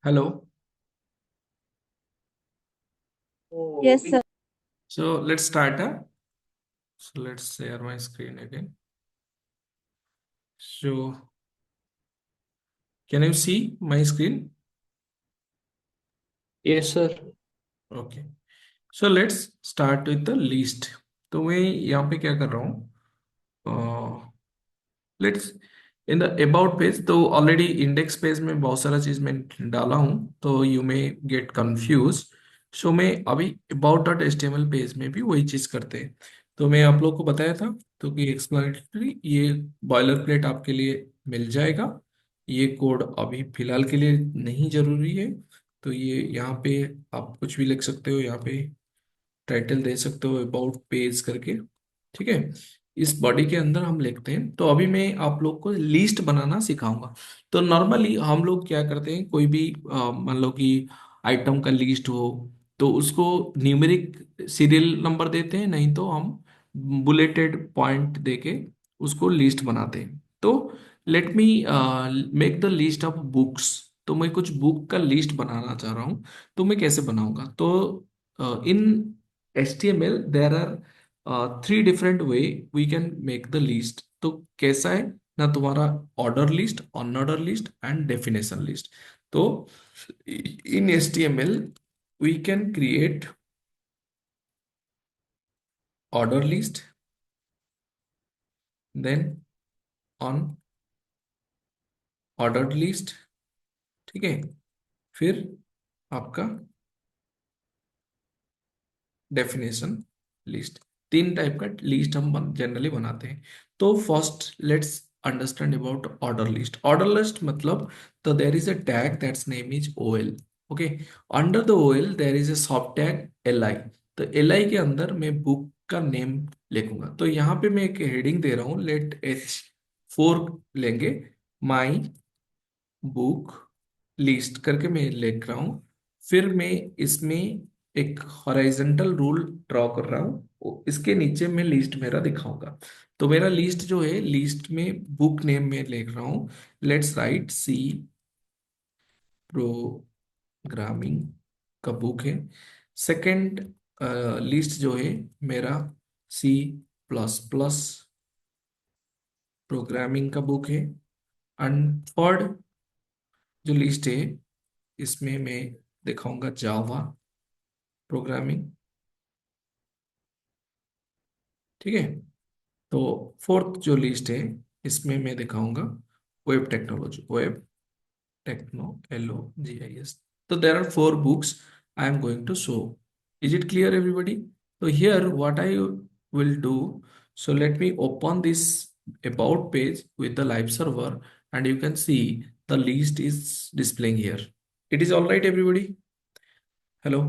Hello. Yes, sir. So let's start. So let's share my screen again. So can you see my screen? Yes, sir. Okay. So let's start with the list. तो मैं यहाँ पे क्या कर रहा हूँ? Let's in the about page, तो already index page में बहुत सारा चीज मैं डाला हूँ, तो यू मे गेट कंफ्यूज. सो मैं अभी अबाउट डॉट एच पेज में भी वही चीज करते हैं. तो मैं आप लोग को बताया था तो कि एक्सप्लेनेटरी ये बॉयलर प्लेट आपके लिए मिल जाएगा. ये कोड अभी फिलहाल के लिए नहीं जरूरी है. तो ये यहाँ पे आप कुछ भी लिख सकते हो, यहाँ पे टाइटल दे सकते हो अबाउट पेज करके. ठीक है. इस बॉडी के अंदर हम लिखते हैं. तो अभी मैं आप लोग को लिस्ट बनाना सिखाऊंगा. तो नॉर्मली हम लोग क्या करते हैं, कोई भी मान लो कि आइटम का लिस्ट हो, तो उसको न्यूमेरिक सीरियल नंबर देते हैं, नहीं तो हम बुलेटेड पॉइंट देके उसको लिस्ट बनाते हैं. तो let me make the list of books. तो मैं कुछ बुक का लिस्ट बनाना चाह रहा हूँ. तो मैं कैसे बनाऊंगा? तो इन HTML there are three different way we can make the list. तो कैसा है ना तुम्हारा order list, unordered list and definition list. तो इन HTML we can create order list, then on ordered list. ठीक है. फिर आपका डेफिनेशन लिस्ट. तीन टाइप का लिस्ट हम जनरली बनाते हैं. तो first let's understand about order list. Order list मतलब, तो there is a tag that's name is OL. Okay. Under the OL there is a sub tag LI. तो LI के अंदर मैं बुक का नेम लिखूंगा. तो यहाँ पे मैं एक हेडिंग दे रहा हूँ, लेट H4 लेंगे, माई बुक लिस्ट करके मैं लिख रहा हूँ. फिर मैं इसमें एक हॉरिजॉन्टल रूल ड्रॉ कर रहा हूँ, इसके नीचे मैं लिस्ट मेरा दिखाऊंगा. तो मेरा लिस्ट जो है, लिस्ट में बुक नेम में लिख रहा हूँ, लेट्स राइट C प्रोग्रामिंग का बुक है. सेकंड लिस्ट जो है मेरा C++ प्रोग्रामिंग का बुक है. एंड थर्ड जो लिस्ट है, इसमें मैं दिखाऊंगा जावा प्रोग्रामिंग. ठीक है. तो फोर्थ जो लिस्ट है, इसमें मैं दिखाऊंगा web technology, web techno LOGIS. तो there are four books I am going to show. Is it clear everybody? तो here what I will do, so let me open this about page with the live server, and you can see the list is displaying here. It is all right everybody? Hello.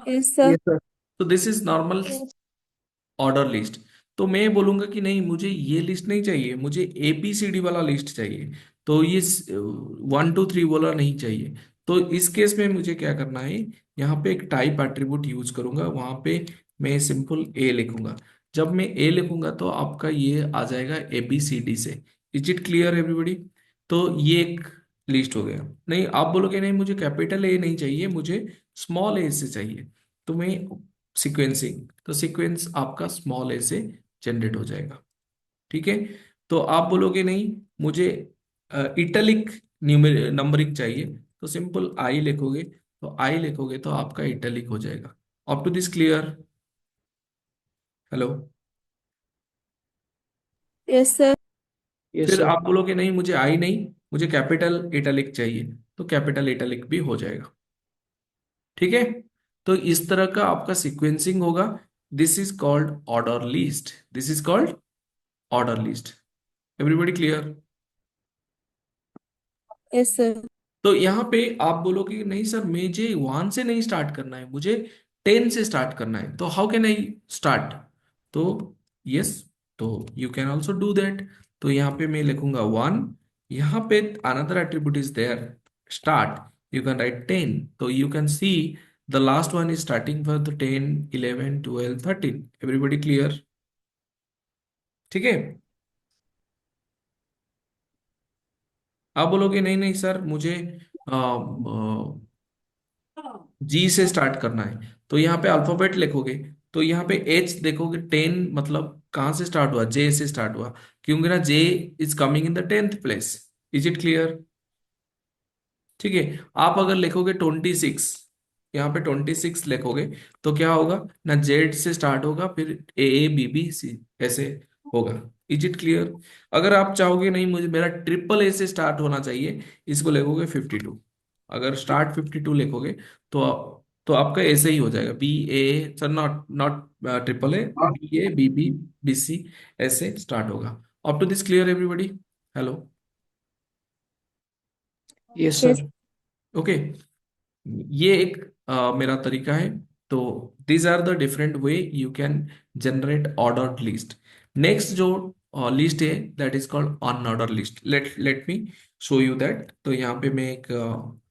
Yes, sir. Yes, sir. So this is normal order list. तो मैं बोलूंगा कि नहीं, मुझे ये list नहीं चाहिए, मुझे ABCD वाला लिस्ट चाहिए. तो ये 1 2 3 वाला नहीं चाहिए. तो इस केस में मुझे क्या करना है, यहाँ पे एक टाइप एट्रीब्यूट यूज करूंगा. वहां पे मैं सिंपल A लिखूंगा. जब मैं A लिखूंगा तो आपका ये आ जाएगा ABCD से. Is it clear everybody? तो ये एक लिस्ट हो गया. नहीं, आप बोलोगे नहीं मुझे कैपिटल A नहीं चाहिए, मुझे स्मॉल a से चाहिए. तो मैं सीक्वेंसिंग, तो सीक्वेंस आपका स्मॉल a से जनरेट हो जाएगा. ठीक है. तो आप बोलोगे नहीं मुझे इटलिक नंबरिंग चाहिए, तो सिंपल आई लिखोगे. तो आई लिखोगे तो आपका इटलिक हो जाएगा. Up to this clear? Hello. Yes, sir. Yes, फिर sir. आप बोलोगे नहीं मुझे आई नहीं, मुझे कैपिटल इटलिक चाहिए, तो कैपिटल इटलिक भी हो जाएगा. ठीक है. तो इस तरह का आपका सीक्वेंसिंग होगा. This is called order list. This is called order list. Everybody clear? Yes, sir. तो यहाँ पे आप बोलोगे कि नहीं सर मुझे 1 से नहीं स्टार्ट करना है, मुझे 10 से स्टार्ट करना है. तो हाउ कैन आई स्टार्ट? तो यस, तो you can also do that. तो यहाँ पे मैं लिखूंगा 1. यहाँ पे another attribute is there, start. You can write 10. तो you can see the last one is starting for the 10 11 12 13. Everybody clear? ठीक है. आप बोलोगे नहीं नहीं सर मुझे जी से स्टार्ट करना है, तो यहाँ पे अल्फाबेट लिखोगे, तो यहाँ पे एच देखोगे, 10 मतलब कहाँ से स्टार्ट हुआ, जे से स्टार्ट हुआ, क्योंकि ना J is coming in the 10th place. Is it clear? ठीक है। आप अगर लिखोगे 26, यहाँ पे 26 लिखोगे, तो क्या होगा ना, जेड से स्टार्ट होगा, फिर ए बी बी सी ऐसे होगा। Is it clear? अगर आप चाहोगे नहीं मुझे मेरा ट्रिपल ए से स्टार्ट होना चाहिए, इसको लिखोगे 52। अगर स्टार्ट 52 लिखोगे तो तो आपका ऐसे ही हो जाएगा, B A sir, not not triple A, B A B B B C ऐसे स्टार्ट होगा। Up to this clear everybody? Hello? Yes, Yes. sir. Okay. ये एक मेरा तरीका है। तो these are the different way you can generate ordered list. Next जो list है that is called unorder list. Let me show you that. तो यहाँ पे मैं एक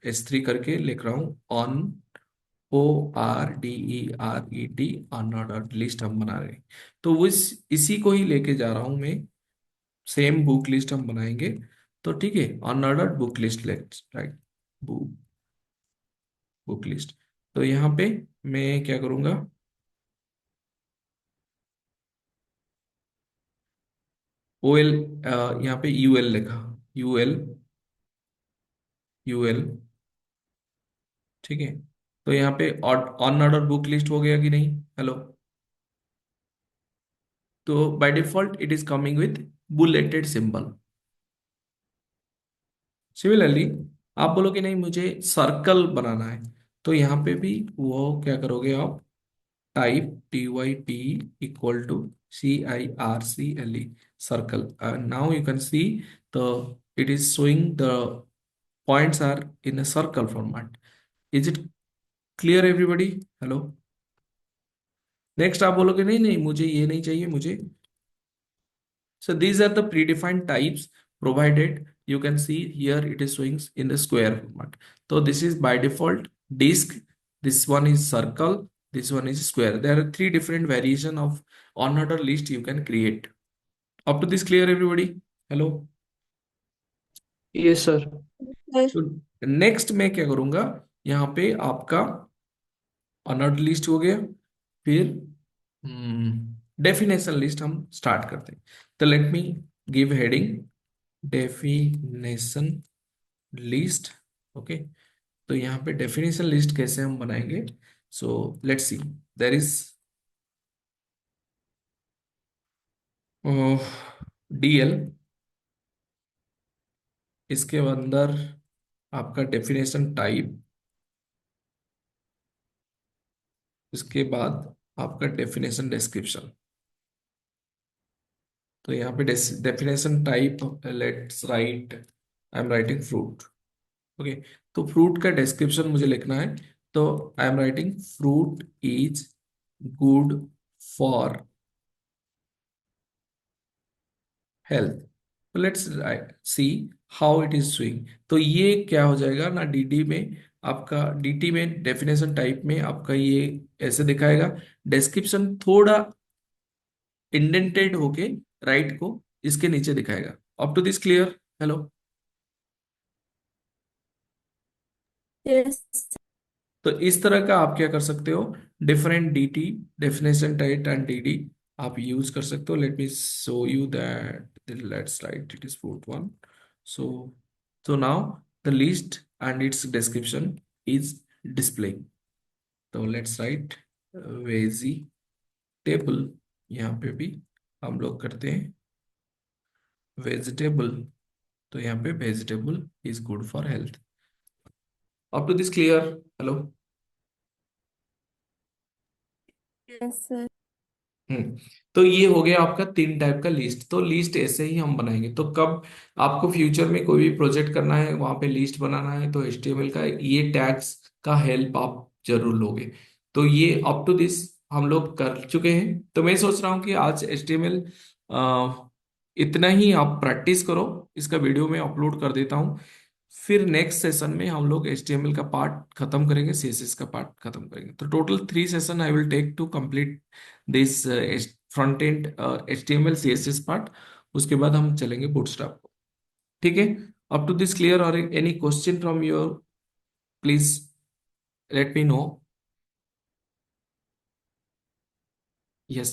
S3 करके लिख रहा हूँ, ऑन ORDERED, अनऑर्डर्ड लिस्ट हम बना रहे हैं। तो वो इसी को ही लेके जा रहा हूँ मैं, सेम बुक लिस्ट हम बनाएंगे। तो ठीक है, unordered book list, let's write book list. तो यहाँ पे मैं क्या करूंगा, OL, यहाँ पे UL लिखा, UL UL। ठीक है। तो यहाँ पे अनऑर्डर बुक लिस्ट हो गया कि नहीं? हेलो? तो by default it is coming with bulleted symbol. Similarly आप बोलोगे नहीं मुझे सर्कल बनाना है, तो यहाँ पे भी वो क्या करोगे आप, type TYP equal to CIRCLE, circle. Now you can see the it is showing the points are in a circle format. Is it clear everybody? Hello? Next आप बोलोगे नहीं नहीं मुझे ये नहीं चाहिए मुझे, so these are the predefined types provided. You can see here it is showing in the square format. So this is by default disk. This one is circle. This one is square. There are three different variation of unordered list you can create. Up to this clear everybody? Hello? Yes, sir. Sir. तो next मैं क्या करूंगा, यहाँ पे आपका unordered list हो गया, फिर डेफिनेशन लिस्ट हम स्टार्ट करते हैं। तो let me give heading definition list. Okay. तो यहाँ पे डेफिनेशन लिस्ट कैसे हम बनाएंगे, so let's see. There is DL, इसके अंदर आपका डेफिनेशन टाइप, इसके बाद आपका डेफिनेशन डिस्क्रिप्शन। तो यहाँ पे definition type, let's write, I am writing fruit. Okay. तो फ्रूट का डिस्क्रिप्शन मुझे लिखना है, तो I am writing fruit is good for health. तो let's see how it is swing. तो ये क्या हो जाएगा ना, DD में आपका, DT में डेफिनेशन टाइप में आपका ये ऐसे दिखाएगा, डिस्क्रिप्शन थोड़ा इंडेंटेड होके राइट को इसके नीचे दिखाएगा। Up to this clear? Hello? Yes. तो इस तरह का आप क्या कर सकते हो, different DT, definition type and DD आप यूज कर सकते हो। Late me show you that, let's write it is fruit one. So so now the list and it's description is displaying. तो लेट्स राइट वेजिटेबल, यहाँ पे भी हम लोग करते हैं वेजिटेबल। तो यहाँ पे vegetable is good for health. Up to this clear? Hello? Yes, sir. Hmm. तो ये हो गया आपका तीन टाइप का लिस्ट। तो लिस्ट ऐसे ही हम बनाएंगे। तो कब आपको फ्यूचर में कोई भी प्रोजेक्ट करना है, वहां पे लिस्ट बनाना है, तो HTML का ये टैग्स का हेल्प आप जरूर लोगे। तो ये अप टू दिस हम लोग कर चुके हैं। तो मैं सोच रहा हूँ कि आज HTML इतना ही आप प्रैक्टिस करो। इसका वीडियो मैं अपलोड कर देता हूँ। फिर नेक्स्ट सेशन में हम लोग HTML का पार्ट खत्म करेंगे, CSS का पार्ट खत्म करेंगे। तो total 3 session I will take to complete this front end HTML CSS part. उसके बाद हम चलेंगे बूटस्ट्रैप को। ठीक है। Up to this clear, or any question from your, please let me know. Yes,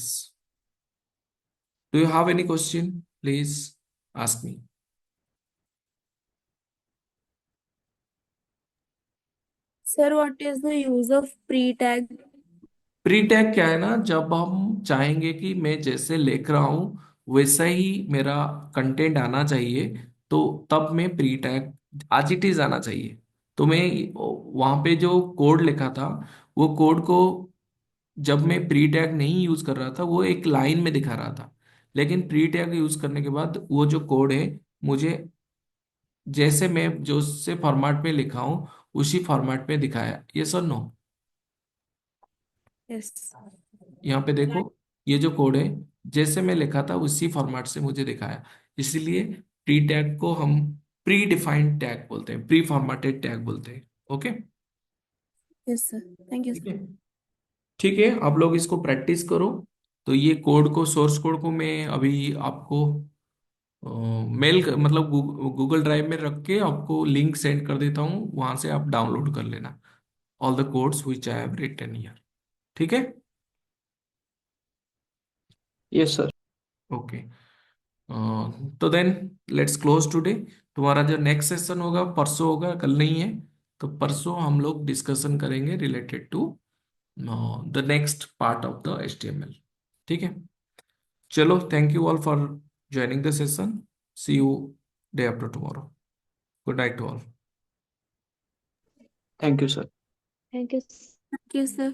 do you have any question? Please ask me. Sir, what is the use of pre-tag? Pre tag क्या है ना, जब हम चाहेंगे कि मैं जैसे लिख रहा हूं वैसा ही मेरा कंटेंट आना चाहिए, तो तब मैं प्री टैग आज इट इज आना चाहिए। तो मैं वहां पे जो कोड लिखा था, वो कोड को जब मैं प्री टैग नहीं यूज कर रहा था वो एक लाइन में दिखा रहा था, लेकिन प्री टैग यूज करने के बाद वो जो कोड है, मुझे जैसे मैं जो से फॉर्मेट में लिखा हूं उसी फॉर्मेट में दिखाया। ये सर नो, Yes. यहाँ पे देखो, ये जो कोड है जैसे मैं लिखा था उसी फॉर्मेट से मुझे दिखाया। इसीलिए प्री टैग को हम प्री डिफाइंड टैग बोलते हैं, प्री फॉर्मेटेड टैग बोलते हैं। Okay, Yes, sir. Thank you, ठीक sir. है। ठीक है, आप लोग इसको प्रैक्टिस करो। तो ये कोड को, सोर्स कोड को मैं अभी आपको मेल मतलब गूगल ड्राइव में रख के आपको लिंक सेंड कर देता हूँ, वहां से आप डाउनलोड कर लेना all the codes which I have written here. ठीक है, Yes, sir. ओके। तो देन लेट्स क्लोज टुडे। तुम्हारा जो नेक्स्ट सेशन होगा परसों होगा, कल नहीं है। तो परसों हम लोग डिस्कशन करेंगे related to the next part of the HTML। ठीक है, चलो, thank you all for joining the session. See you day after tomorrow. Good night to all. Thank you, sir. Thank you. Thank you, sir.